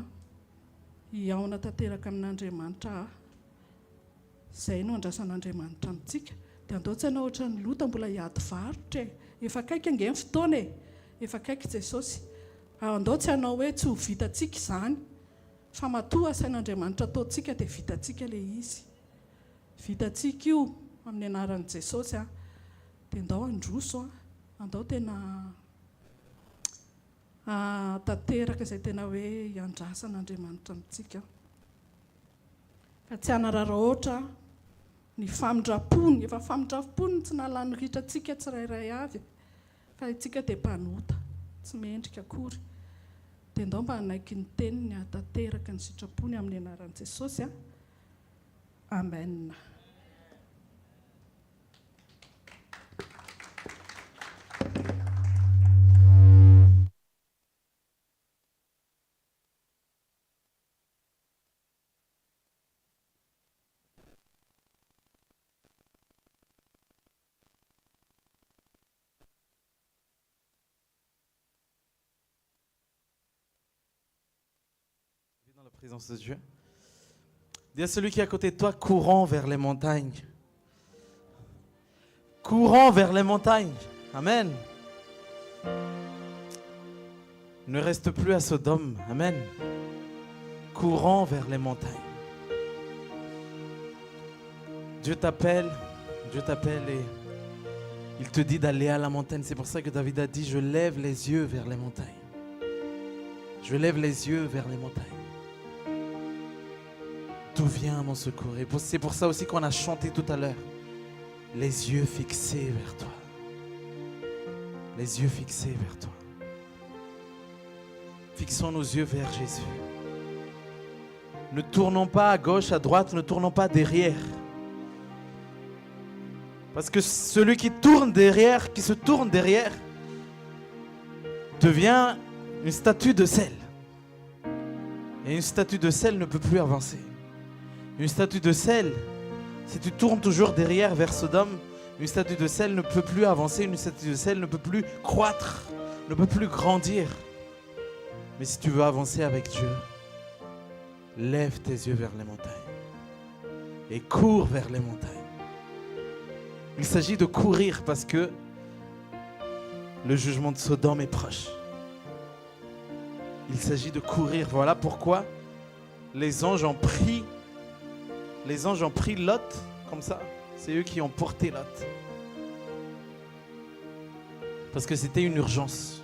hiaona tanteraka amin'Andriamanitra. Izay no andrasan'Andriamanitra amintsika. Dia andaotsy ianao ohatran'ny Lota mbola hiady varotra, efa akaiky ange ny fotoana, efa akaiky Jesosy. Andaotsy ianao hoe tsy ho vitantsika izany, fa matoa sain'Andriamanitra ataontsika dia vitantsika ilay izy. Vitantsika io amin'ny anaran'i Jesosy. Dia andao androso, andao tena tanteraka izay tena hoe hiandrasan'Andriamanitra amintsika. Ka tsy hanararaotra ny famindrapony, efa famindrapony tsy nalany ritratsika tsirairay avy, fa itsika dia mpanota, tsy mendrika akory. Dia andao mba hanaiky ny teniny hatanteraka ny sitrapony amin'ny anaran'i Jesosy. Amen. Dans la présence de Dieu. Dis à celui qui est à côté de toi, courons vers les montagnes. Courons vers les montagnes. Amen. Ne reste plus à Sodome. Amen. Courons vers les montagnes. Dieu t'appelle et il te dit d'aller à la montagne. C'est pour ça que David a dit, je lève les yeux vers les montagnes. Je lève les yeux vers les montagnes. D'où vient mon secours? Et c'est pour ça aussi qu'on a chanté tout à l'heure. Les yeux fixés vers toi. Les yeux fixés vers toi. Fixons nos yeux vers Jésus. Ne tournons pas à gauche, à droite, ne tournons pas derrière. Parce que celui qui tourne derrière, qui se tourne derrière, devient une statue de sel. Et une statue de sel ne peut plus avancer. Une statue de sel, si tu tournes toujours derrière vers Sodome, une statue de sel ne peut plus avancer, une statue de sel ne peut plus croître, ne peut plus grandir. Mais si tu veux avancer avec Dieu, lève tes yeux vers les montagnes et cours vers les montagnes. Il s'agit de courir parce que le jugement de Sodome est proche. Il s'agit de courir. Voilà pourquoi les anges ont pris Lot comme ça. C'est eux qui ont porté Lot. Parce que c'était une urgence.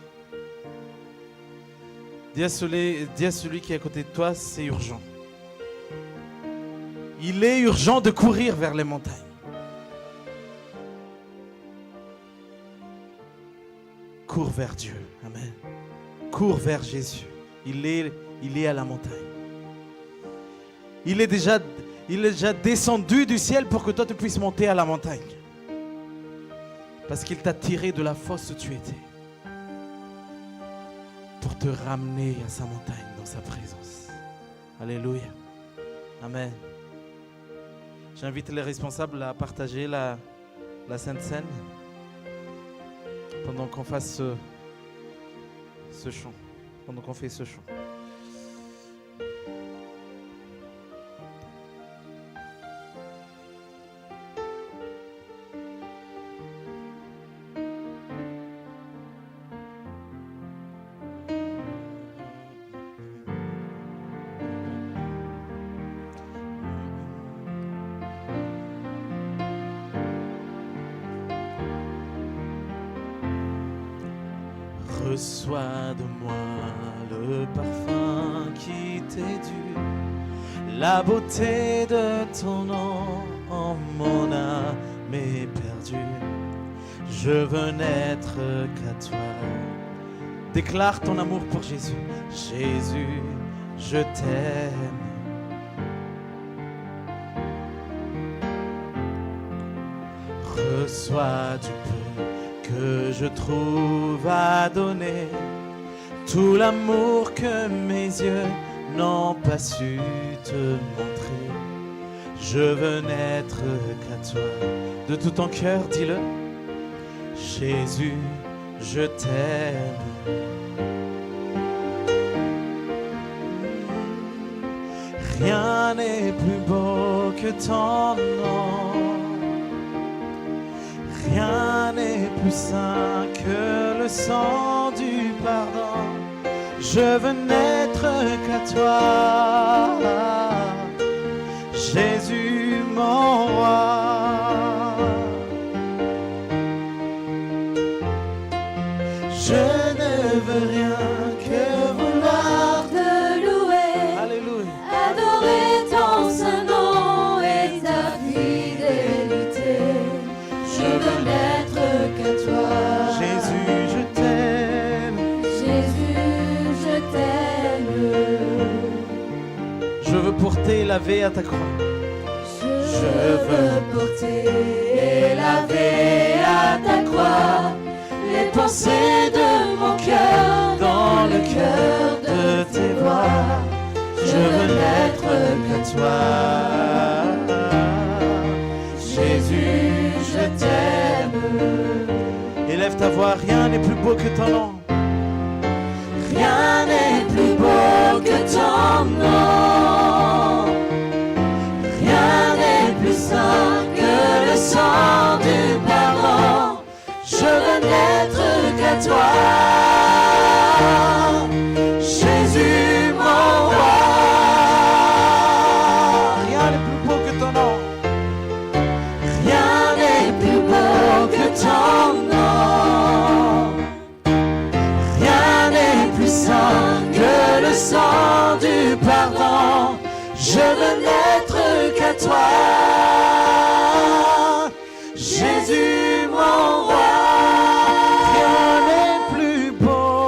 Dis à celui qui est à côté de toi, c'est urgent. Il est urgent de courir vers les montagnes. Cours vers Dieu. Amen. Cours vers Jésus. Il est à la montagne. Il est déjà descendu du ciel pour que toi tu puisses monter à la montagne. Parce qu'il t'a tiré de la fosse où tu étais. Pour te ramener à sa montagne, dans sa présence. Alléluia. Amen. J'invite les responsables à partager la Sainte Seine pendant qu'on fasse ce chant. Pendant qu'on fait ce chant. Reçois de moi le parfum qui t'est dû, la beauté de ton nom, mon âme est perdue. Je veux n'être qu'à toi. Déclare ton amour pour Jésus. Jésus, je t'aime. Reçois du peu que je trouve à donner, tout l'amour que mes yeux n'ont pas su te montrer. Je veux n'être qu'à toi. De tout ton cœur, dis-le. Jésus, je t'aime. Rien n'est plus beau que ton nom. Rien n'est plus saint que le sang du pardon. Je veux n'être qu'à toi, Jésus mon roi. Je ne veux rien que vouloir te louer, Alléluia. adorer ton saint nom et ta fidélité. Je veux n'être qu'à toi. Jésus, je t'aime. Jésus, je t'aime. Je veux porter la vie à ta croix. Je veux porter et laver à ta croix les pensées de mon cœur dans le cœur de tes voix. Je veux n'être que toi. Jésus, je t'aime. Élève ta voix, rien n'est plus beau que ton nom. Rien n'est plus beau que ton nom. Rien n'est plus saint que le sang du pardon. Je veux n'être qu'à toi, Jésus mon roi. Rien n'est plus beau que ton nom. Rien n'est plus beau que ton nom. Rien n'est plus saint que le sang du pardon. Je veux n'être qu'à toi, Jésus mon roi. Rien n'est plus beau.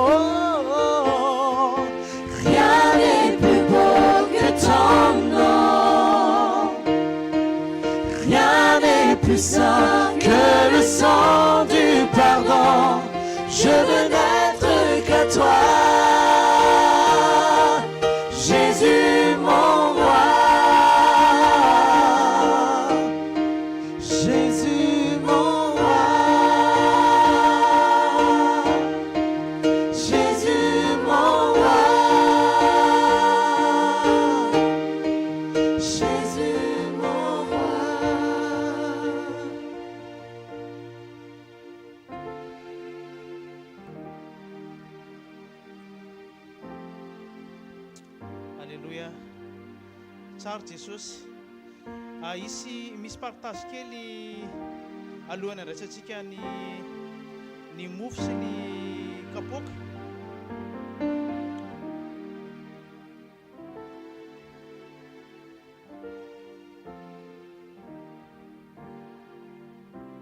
Rien n'est plus beau que ton nom. Rien n'est plus saint que le sang du pardon. Je veux n'être qu'à toi, Jésus mon roi. Jésus mon roi. Jésus mon roi. Jésus mon roi. Alléluia. Tsara Jesosy. Ici misy partage kely alohan'ny andraisantsika ny mofo sy ny kapoaka.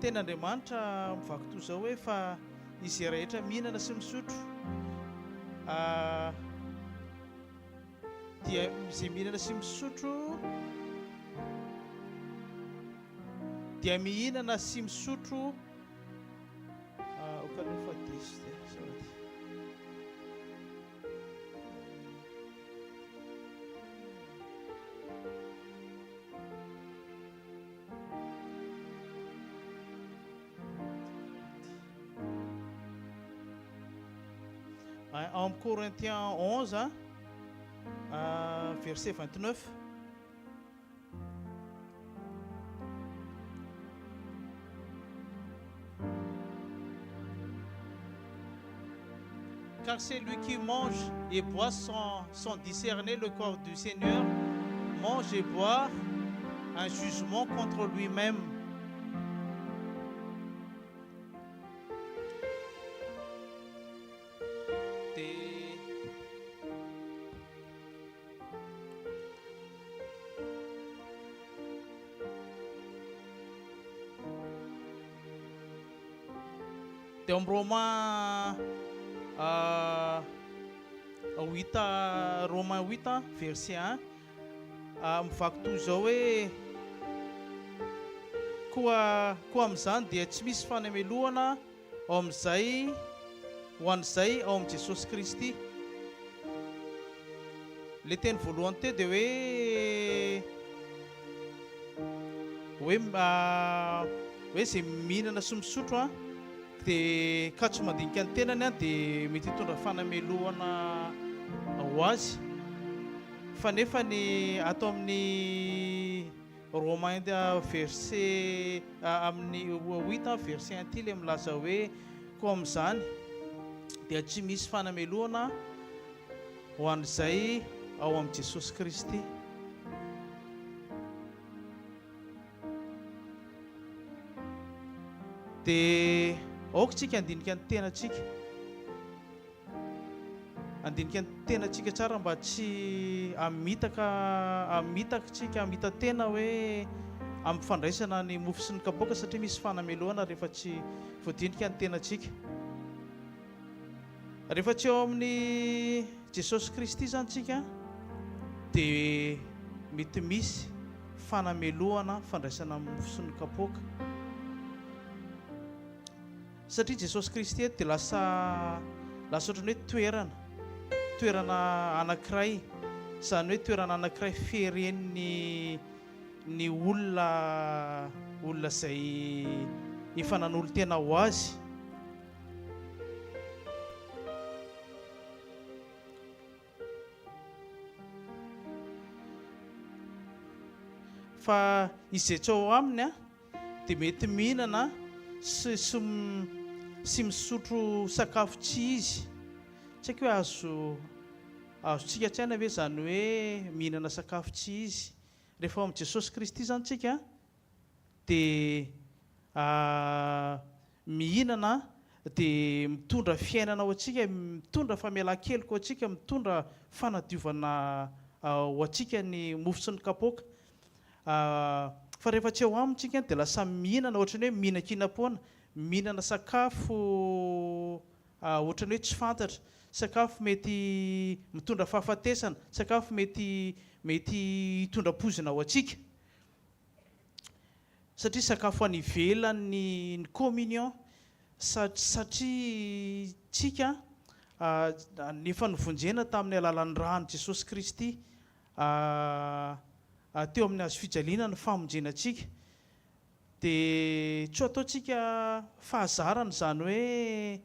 Ten'Andriamanitra mivaky toy izao hoe fa izy rehetra mihinana sy misotro dia izay mihinana sy misotro dia mihinana sy misotro auquel fois 10 ça va dire. En Corinthiens 11, hein, verset 29. Car c'est lui qui mange et boit sans discerner le corps du Seigneur, mange et boit un jugement contre lui-même. dia amin'ny Romain 8 Romain 8 verset 1 mivaky toy izao hoe koa amin'izany dia tsy misy fanamelohana ao amin'izay ho an'izay ao amin'i Jesosy Kristy. Le teny voalohany teo dia hoe izay mihinana sy misotro dia ka tsy mandinika ny tenany dia mety hitondra fanamelohana ho azy. Fa nefa ny atao amin'ny Romain verset amin'ny 8 verset 1 ilay milaza hoe koa amin'izany dia tsy misy fanamelohana ho an'izay ao amin'i Jesosy Kristy. Dia aoka tsika andinika ny tenantsika, andinika ny tenantsika tsara mba tsy hamitaka tsika hamita tena hoe amin'ny fandraisana ny mofo sy ny kapoaka, satria misy fanamelohana rehefa tsy voadinika ny tenantsika. Rehefa tsy eo amin'ny Jesosy Kristy zany tsika dia mety misy fanamelohana fandraisana amin'ny mofo sy ny kapoaka, satria Jesosy Kristy dia lasa ohatrany hoe toerana anankiray, izany hoe toerana anankiray fiheren'ny olona izay efa nanolo tena ho azy. Fa izay tsy ao aminy dia mety mihinana sy misotro sakafo tsy izy. Tsy haiko hoe azontsika tsaina ve zany hoe mihinana sakafo tsy izy. Rehefa ao amin'i Jesosy Kristy zany tsika dia mihinana dia mitondra fiainana ho antsika, mitondra famelan-keloka ho antsika, mitondra fanadiovana ho antsika ny mofo sy ny kapoaka. Fa rehefa tsy ao amintsika dia lasa mihinana ohatrany hoe mihinan-kinam-poana, mihinana sakafo ohatrany hoe tsy fantatra, sakafo mety mitondra fahafatesana, sakafo mety hitondra pozina ho antsika, satria sakafo any ivelan'ny communion. Satria tsika nefa nivonjena tamin'ny alalan'ny rano Jesosy Kristy teo amin'ny hazo fijaliana ny famonjenantsika, dia tsy ataontsika fahazarana zany hoe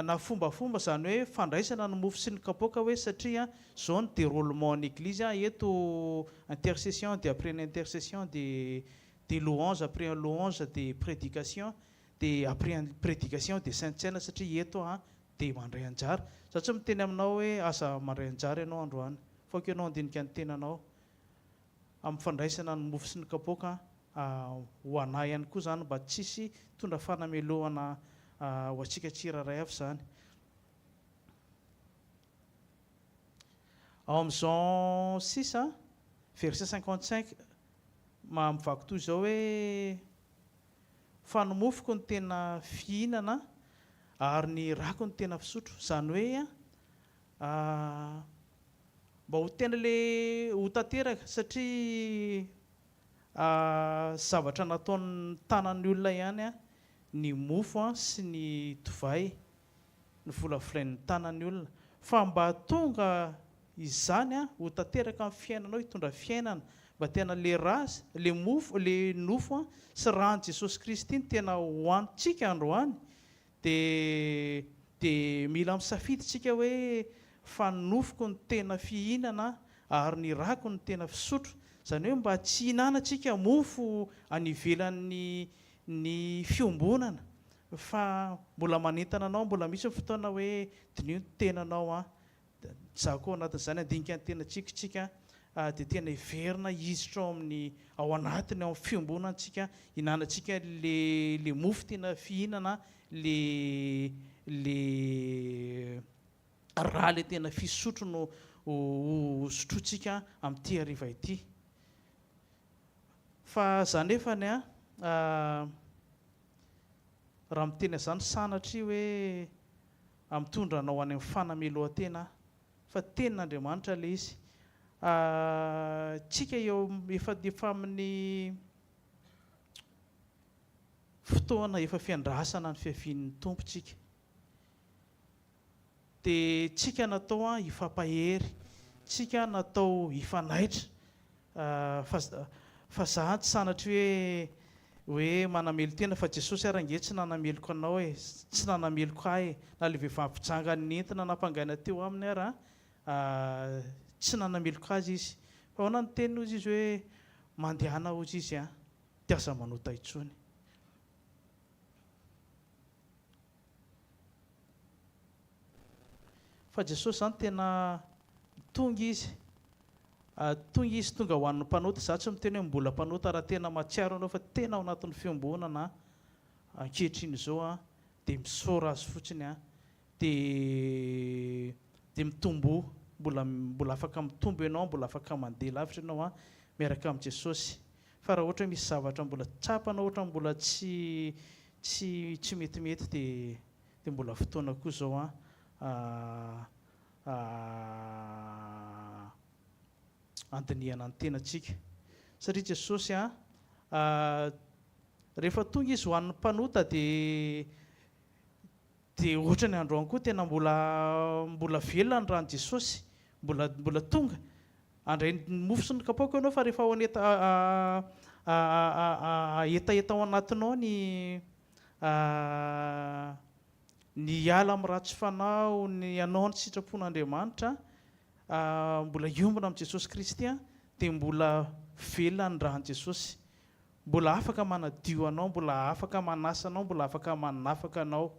na fombafomba zany hoe fandraisana ny mofo sy ny kapoaka, hoe satria zao ny déroulement ny église eto intercession dia après une intercession des louanges, après un louange des prédications, dia après une prédication des saintes scènes, satria eto dia mandray anjara. Za tsy miteny aminao hoe aza mandray anjara ianao androany, fa ko ianao andinika ny tenanao amin'ny fandraisana ny mofo sy ny kapoaka ho anahy ihany koa zany, mba tsisy tondra fanamelohana ho antsika tsiraray avy zany. Ao amin'ny Jean 6 verset 55 mivaky toy izao hoe fa ny mofoko ny tena fihinana ary ny rako ny tena fisotro, izany hoe mba ho tena le ho tanteraka, satria zavatra nataon'ny tanan'ny olona ihany ny mofo sy ny divay, ny volafolain'ny tanan'ny olona. Fa mba tonga izany ho tanteraka amin'ny fiainanao, hitondra fiainana, mba tena le mofo, le nofo sy rano Jesosy Kristy ny tena hoantsika androany, dia mila misafidy tsika hoe fa nofoko ny tena fihinana ary ny rako ny tena fisotro, izany hoe mba tsy hinanantsika mofo any ivelan'ny fiombonana, fa mbola manentana anao, mbola misy fotoana hoe dinio ny tenanao. Za koa anatin'izany andinika ny tenantsika dia tena hiverina hizitra ao anatiny, ao amin'ny fiombonantsika, hinanantsika le mofo tena fihinana, le raha le tena fisotro no sotrotsika amin'ity hariva ity. Fa za nefany raha miteny zany sanatria hoe mitondra anao any amin'ny fanamelohan-tena fa tenin'Andriamanitra le izy. Tsika efa amin'ny fotoana efa fiandrasana ny fiavian'ny tompontsika. Dia tsika natao hifampahery, tsika natao hifanaitra, fa za tsy sanatria hoe manamelo tena fa Jesosy arange tsy nanameloko anao e, tsy nanameloko ahy na le vehivavy jangany entina nampangaina teo aminy ara tsy nanameloko azy izy. Fa ahoana ny teniny hozy izy hoe mandehana hozy izy dia aza manota intsony. Fa Jesosy zany tena tonga izy tonga ho an'ny mpanota. Za tsy miteny hoe mbola mpanota raha tena matsiaro anao fa tena ao anatin'ny fiangonana ankehitriny izao dia misaora azy fotsiny dia mitombo, mbola afaka mitombo ianao, mbola afaka mandeha lavitra ianao miaraka amin'ny Jesosy. Fa raha ohatra hoe misy zavatra mbola tsapanao, ohatra mbola tsy metimety dia mbola fotoana koa izao andinihana ny tenantsika. Satria Jesosy rehefa tonga izy ho an'ny mpanota dia ohatra ny androany koa tena mbola velona ny rahan'i Jesosy, mbola tonga andray ny mofo sy ny kapoaka ianao, fa rehefa etaeta ao anatinao ny ala amin'ny ratsy fanao, ny anao ny sitrapon'Andriamanitra, mbola iombona amin'ny Jesosy Kristy dia mbola velona ny rahan'i Jesosy, mbola afaka manadio anao, mbola afaka manasa anao, mbola afaka manafaka anao.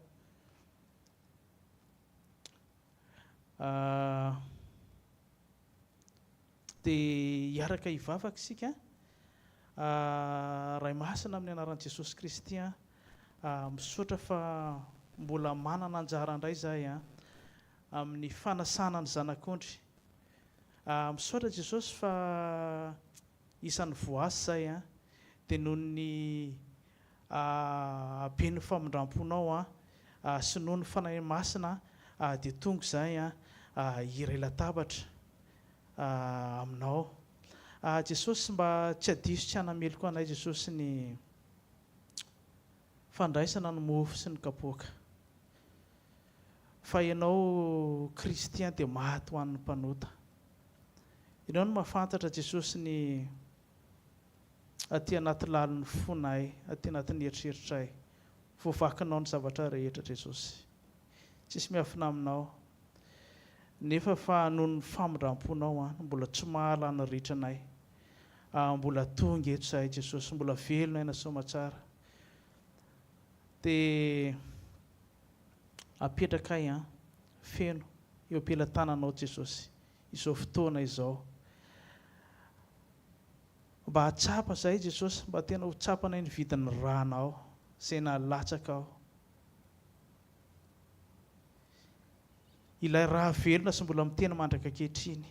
Dia hiaraka hivavaka isika ray masina amin'ny anaran'i Jesosy Kristy misaotra fa mbola manana anjara indray izahay amin'ny fanasana ny zanak'ondry. Misaotra Jesosy fa isan'ny voasy izahay dia noho ny ben'ny famindramponao sy noho ny fanahy masina dia tonga izahay hiray latabatra aminao. Jesosy mba tsy hadiso tsy hanameloko anay Jesosy ny fandraisana ny mofo sy ny kapoaka. Fa ianao Kristian dia maty ho an'ny mpanota. Ianao no mahafantatra Jesosy ny aty anaty laliny fonay, aty anatin'ny eritreritray. Voavakinao ny zavatra rehetra Jesosy. Tsisy miafina aminao. Nefa fa noho ny famindramponao mbola tsy mahala ny ritranay. Mbola tonga eto izahay Jesosy, mbola velona aina soamatsara. Dia apetraka ahy feno eo am-pelantananao Jesosy izao fotoana izao. Mba hatsapa izahay Jesosy, mba tena ho tsapanay ny vidin'ny ranao izay nalatsaka ao. Ilay raha velona sy mbola miteny mandraka ankehitriny.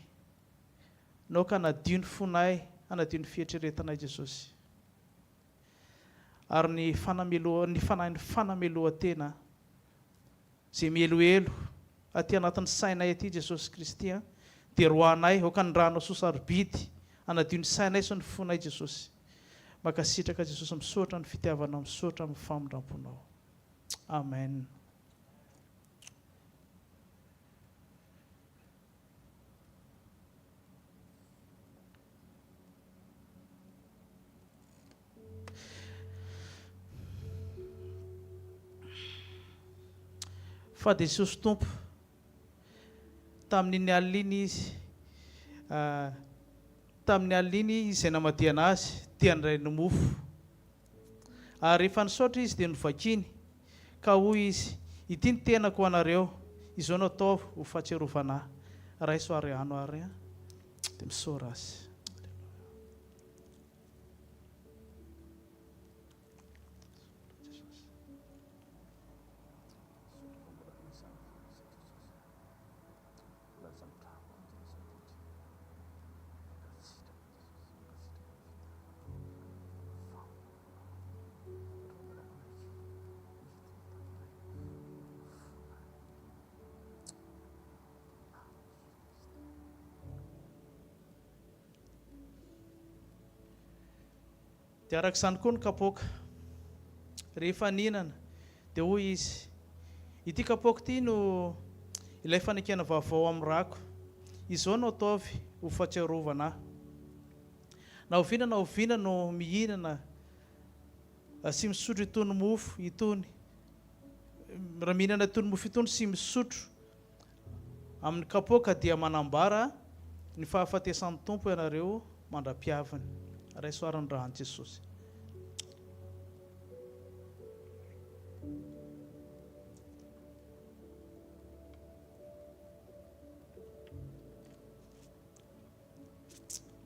Nao ka hanadio ny fonay, hanadio ny fietreretanay Jesosy. Ary ny fanamelohan-tena izay mieloelo aty anatin'ny sainay aty Jesosy Kristy dia roanay aoka ny ranao sosarobidy hanadio ny sainay sy ny fonay Jesosy. Mankasitraka Jesosy, misaotra ny fitiavanao, misaotra amin'ny famindramponao. Amen. Fa Jesosy Tompo, tamin'ny aliny izy izay namadiana azy dia nindray ny mofo. Ary rehefa nisaotra izy dia novakiny ka hoy izy, ity ny tenako ho anareo, izao no atao ho fahatsiarovana ahy. Ray soary ano ary dia misaora azy. dia araka izany koa ny kapoaka rehefa ninana dia hoy izy ity kapoaka ity no ilay fanekena vaovao amin'ny rako izao no ataovy ho fahatsiarovana na oviana no mihinana sy misotro itony mofo itony raha mihinana itony mofo itony sy misotro amin'ny kapoaka dia manambara ny fahafatesan'ny tompo ianareo mandra-piavany raisoarany rahan'i Jesosy.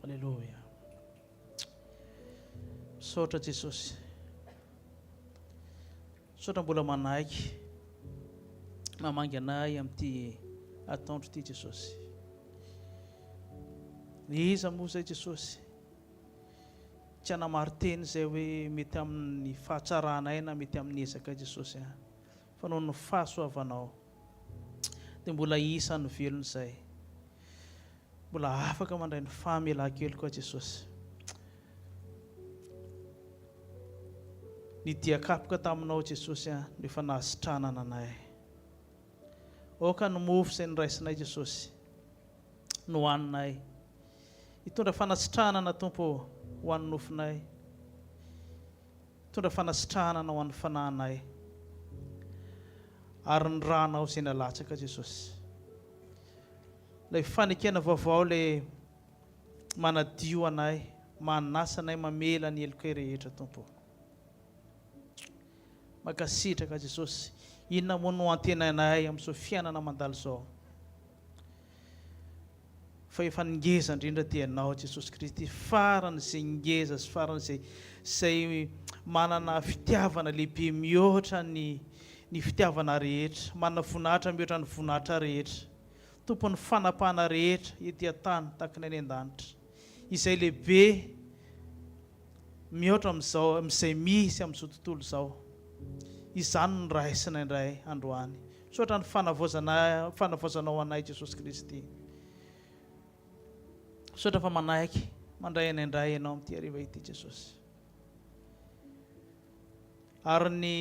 Alleluia. Misaotra Jesosy. Misaotra mbola manaiky mamangy anay amin'ity ataondro ity Jesosy. Iza moa zay Jesosy tsy hanamary-teny zay hoe mety amin'ny fahatsaranay na mety amin'ny ezaka Jesosy fa noho ny fahasoavanao dia mbola isany velony zay mbola afaka mandray ny fahamelan-kely koa Jesosy. Ny diakapoka taminao Jesosy nefa nahasitranana anay oka ny mofo izay niraisinay Jesosy no hohaninay hitondra fanasitranana Tompo ho an'ny nofinay hitondra fanasitranana ho an'ny fanahinay ary ny ranao izay nalatsaka Jesosy ilay fanekena vaovao ilay manadio anay manasa anay mamela ny heloka rehetra Tompo makasitraka Jesosy inona moa no antenanay amin'izao fiainana mandalo izao fa efa ngeza indrindra dia ianao Jesosy Kristy farany izay ngeza sy farany izay manana fitiavana lehibe mihoatra ny fitiavana rehetra manana voninahitra mihoatra ny voninahitra rehetra Tompo ny fanapahana rehetra ety an-tany takany any an-danitra izay lehibe mihoatra amin'izay misy amin'izao tontolo izao izany ny raisina indray androany soatra ny fanavaozanao anay Jesosy Kristy soatra fa manaiky mandray any indray ianao amin'ity hariva ity Jesosy ary ny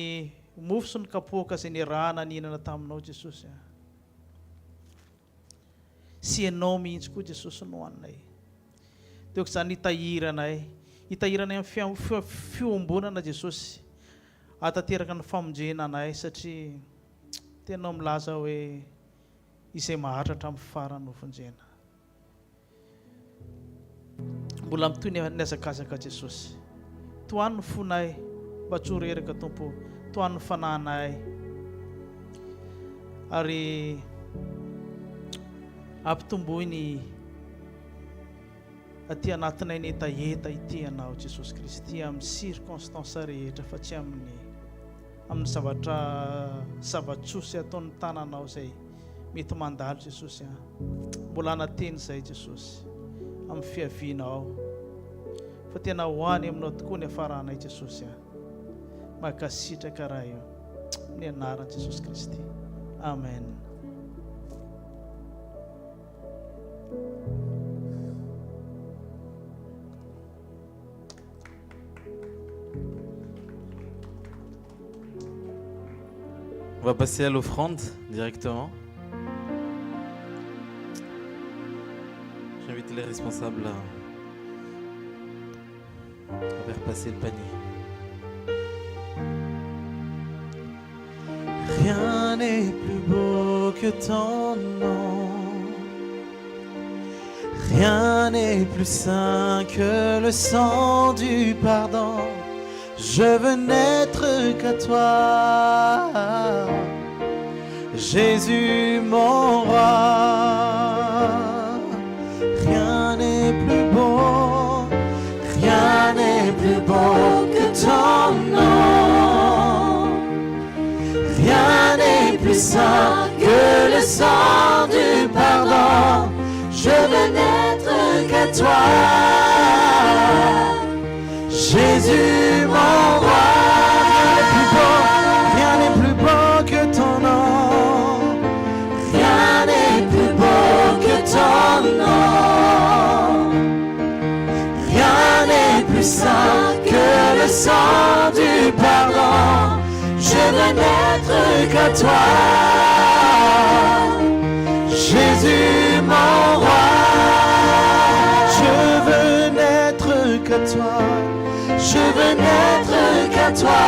mofo sy ny kapoaka izay niarahana nihinana taminao Jesosy sy ianao mihitsy koa Jesosy no hohaninay teoko izany hitahiranay amin'ny fiombonana Jesosy atateraka ny famonjena anay satria tenao milaza hoe izay mahatratra amin'ny farany nofonjena mbola mitoy ny azakazaka Jesosy toany ny fonay mba tsy ho reraka Tompo toany ny fanahinay ary ampitomboy ny aty anatinay ny etaeta ity ianao Jesosy Kristy amin'ny circonstance rehetra fa tsy amin'ny zavatsosy ataon'ny tananao zay mety mandalo Jesosy mbola anateny zay Jesosy amin'ny fiavianao fa tena hoany aminao tokoa ny afaranay Jesosy makasitraka raha io ny anaran'i Jesosy Kristy amen. On va passer à l'offrande directement. J'invite les responsables à faire passer le panier. Rien n'est plus beau que ton nom. Rien n'est plus saint que le sang du pardon. Je veux n'être qu'à toi, Jésus mon roi. Rien n'est plus beau que ton nom. Rien n'est plus saint que le sang du pardon. Je veux n'être qu'à toi, Jésus mon roi. Rien n'est plus beau que ton nom. Rien n'est plus beau que ton nom. Rien n'est plus saint que le sang du pardon. Je veux n'être qu'à toi, Jésus mon roi. Je veux n'être qu'à toi. Je veux n'être qu'à toi,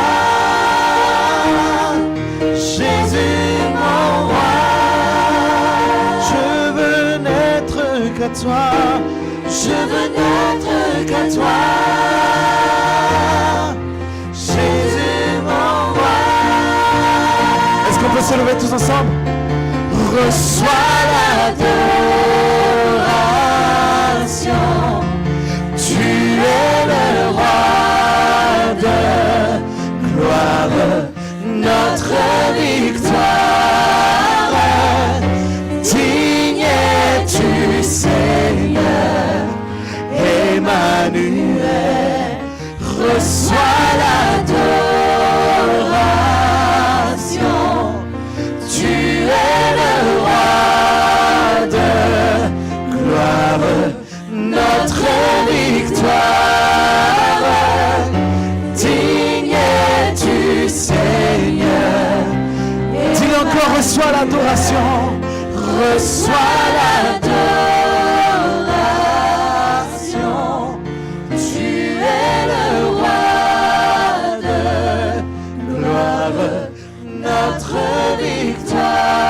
Jésus mon roi. Je veux n'être qu'à toi. Je veux n'être qu'à toi, Jésus mon roi. Est-ce qu'on peut se lever tous ensemble? Reçois l'adoration, tu es le roi de gloire, notre victoire. Digne es-tu, Seigneur, Emmanuel. Reçois l'adoration, tu es le roi de gloire, notre victoire. Digne es-tu, Seigneur. Dis encore, reçois l'adoration. Reçois l'adoration, tu es le roi de gloire, notre victoire.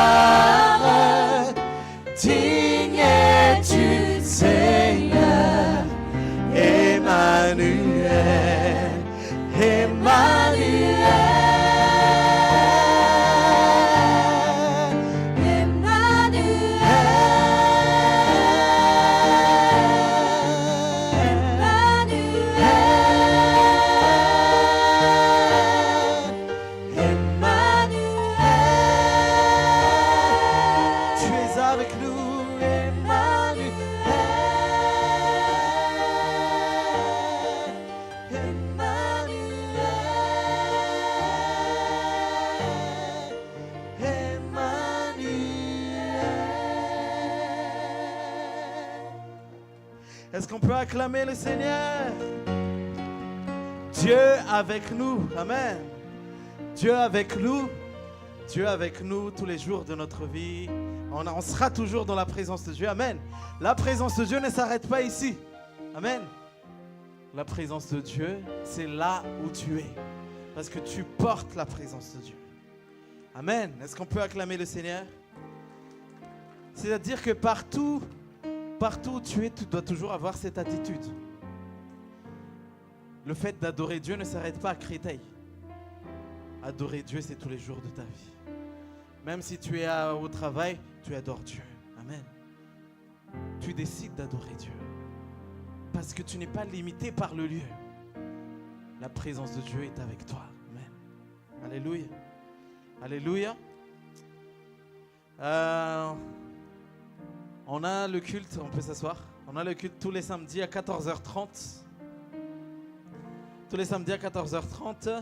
Digne es-tu, Seigneur, Emmanuel, Emmanuel. Est-ce qu'on peut acclamer le Seigneur? Dieu avec nous. Amen. Dieu avec nous. Dieu avec nous tous les jours de notre vie. On sera toujours dans la présence de Dieu. Amen. La présence de Dieu ne s'arrête pas ici. Amen. La présence de Dieu, c'est là où tu es. Parce que tu portes la présence de Dieu. Amen. Est-ce qu'on peut acclamer le Seigneur? C'est-à-dire que partout où tu es, tu dois toujours avoir cette attitude. Le fait d'adorer Dieu ne s'arrête pas à Créteil. Adorer Dieu, c'est tous les jours de ta vie. Même si tu es au travail, tu adores Dieu. Amen. Tu décides d'adorer Dieu. Parce que tu n'es pas limité par le lieu. La présence de Dieu est avec toi. Amen. Alléluia. Alléluia. On a le culte, on peut s'asseoir. On a le culte tous les samedis à 14h30. Tous les samedis à 14h30.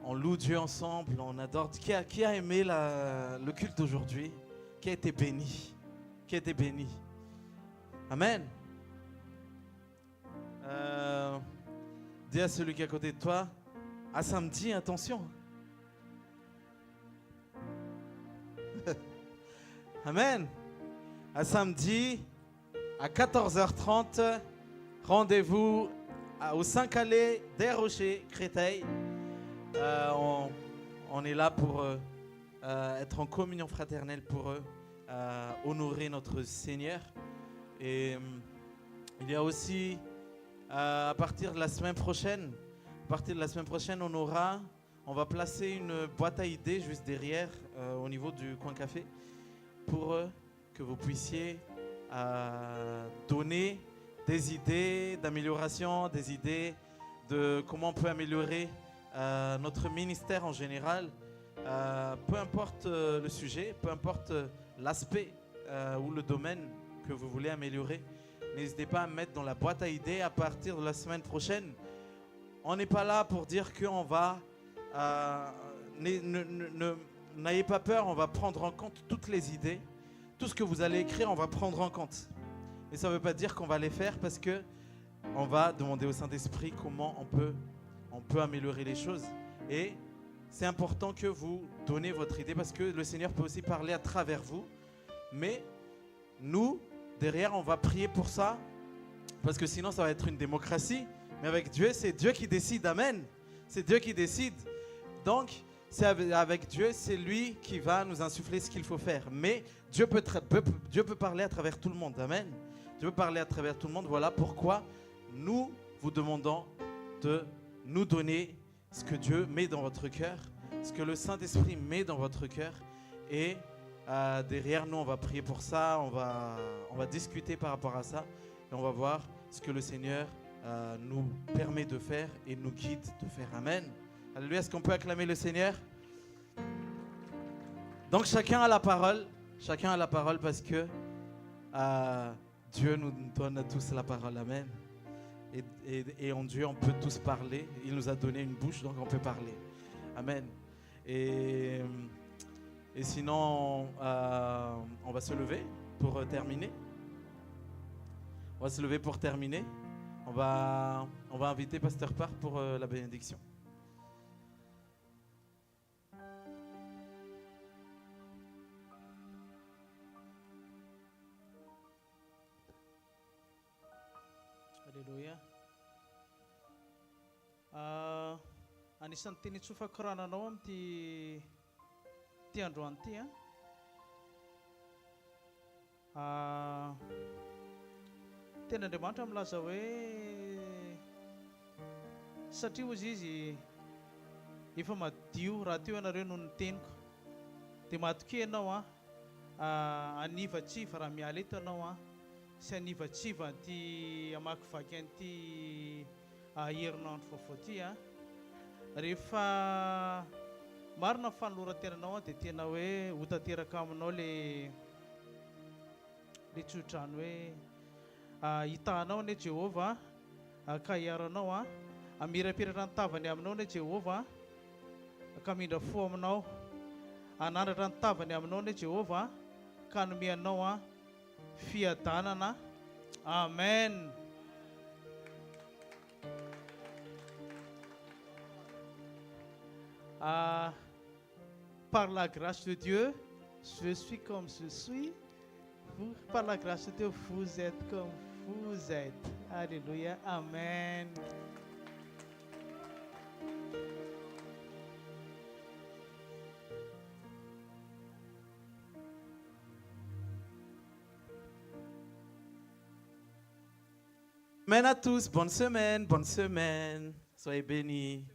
On loue Dieu ensemble, on adore. Qui a aimé le culte d'aujourd'hui? Qui a été béni? Qui a été béni? Amen. Dis à celui qui est à côté de toi, à samedi, attention. Amen. À samedi, à 14h30, rendez-vous au 5 allées des Rochers, Créteil. On est là pour être en communion fraternelle pour honorer notre Seigneur. Et il y a aussi, à partir de la semaine prochaine, on va placer une boîte à idées juste derrière, au niveau du coin café, pour que vous puissiez donner des idées d'amélioration, des idées de comment on peut améliorer notre ministère en général, peu importe le sujet, peu importe l'aspect ou le domaine que vous voulez améliorer. N'hésitez pas à mettre dans la boîte à idées à partir de la semaine prochaine. On n'est pas là pour dire qu'on va... n'ayez pas peur, on va prendre en compte toutes les idées. Tout ce que vous allez écrire, on va prendre en compte. Mais ça ne veut pas dire qu'on va les faire parce que on va demander au Saint-Esprit comment on peut améliorer les choses. Et c'est important que vous donnez votre idée parce que le Seigneur peut aussi parler à travers vous. Mais nous, derrière, on va prier pour ça parce que sinon, ça va être une démocratie. Mais avec Dieu, c'est Dieu qui décide. Amen. C'est Dieu qui décide. Donc, c'est avec Dieu, c'est lui qui va nous insuffler ce qu'il faut faire. Mais Dieu peut parler à travers tout le monde. Amen. Dieu peut parler à travers tout le monde. Voilà pourquoi nous vous demandons de nous donner ce que Dieu met dans votre cœur, ce que le Saint-Esprit met dans votre cœur. Et derrière nous, on va prier pour ça, on va discuter par rapport à ça. Et on va voir ce que le Seigneur nous permet de faire et nous guide de faire. Amen. Alléluia. Est-ce qu'on peut acclamer le Seigneur? Donc chacun a la parole parce que Dieu nous donne tous la parole. Amen. Et en Dieu, on peut tous parler. Il nous a donné une bouche, donc on peut parler. Amen. Et sinon, on va se lever pour terminer. On va se lever pour terminer. On va inviter Pasteur Park pour la bénédiction. Alléluia. Anisan'ny teny tsofako rananao amin'ity androany ity tena Andriamanitra milaza hoe satria ozy izy efa madio raha teo ianareo no niteniko dia matoki ianao anivatsiva raha miala eto ianao sy anivatsiva ty amakivaky an'ity herinandro vaovao ty rehefa marina fanoloran-tenanao dia tena hoe ho tanteraka aminao le tsodrano hoe hitanao ne Jehovah ka hiaranao amirapiratra ny tavany aminao ne Jehovah ka mindra fo aminao anandratra ny tavany aminao ne Jehovah ka nomeanao fiadanana. Amen. Par la grâce de Dieu, je suis comme je suis. Vous, par la grâce de Dieu, vous êtes comme vous êtes. Alléluia. Amen. Amen à tous, bonne semaine, soyez bénis.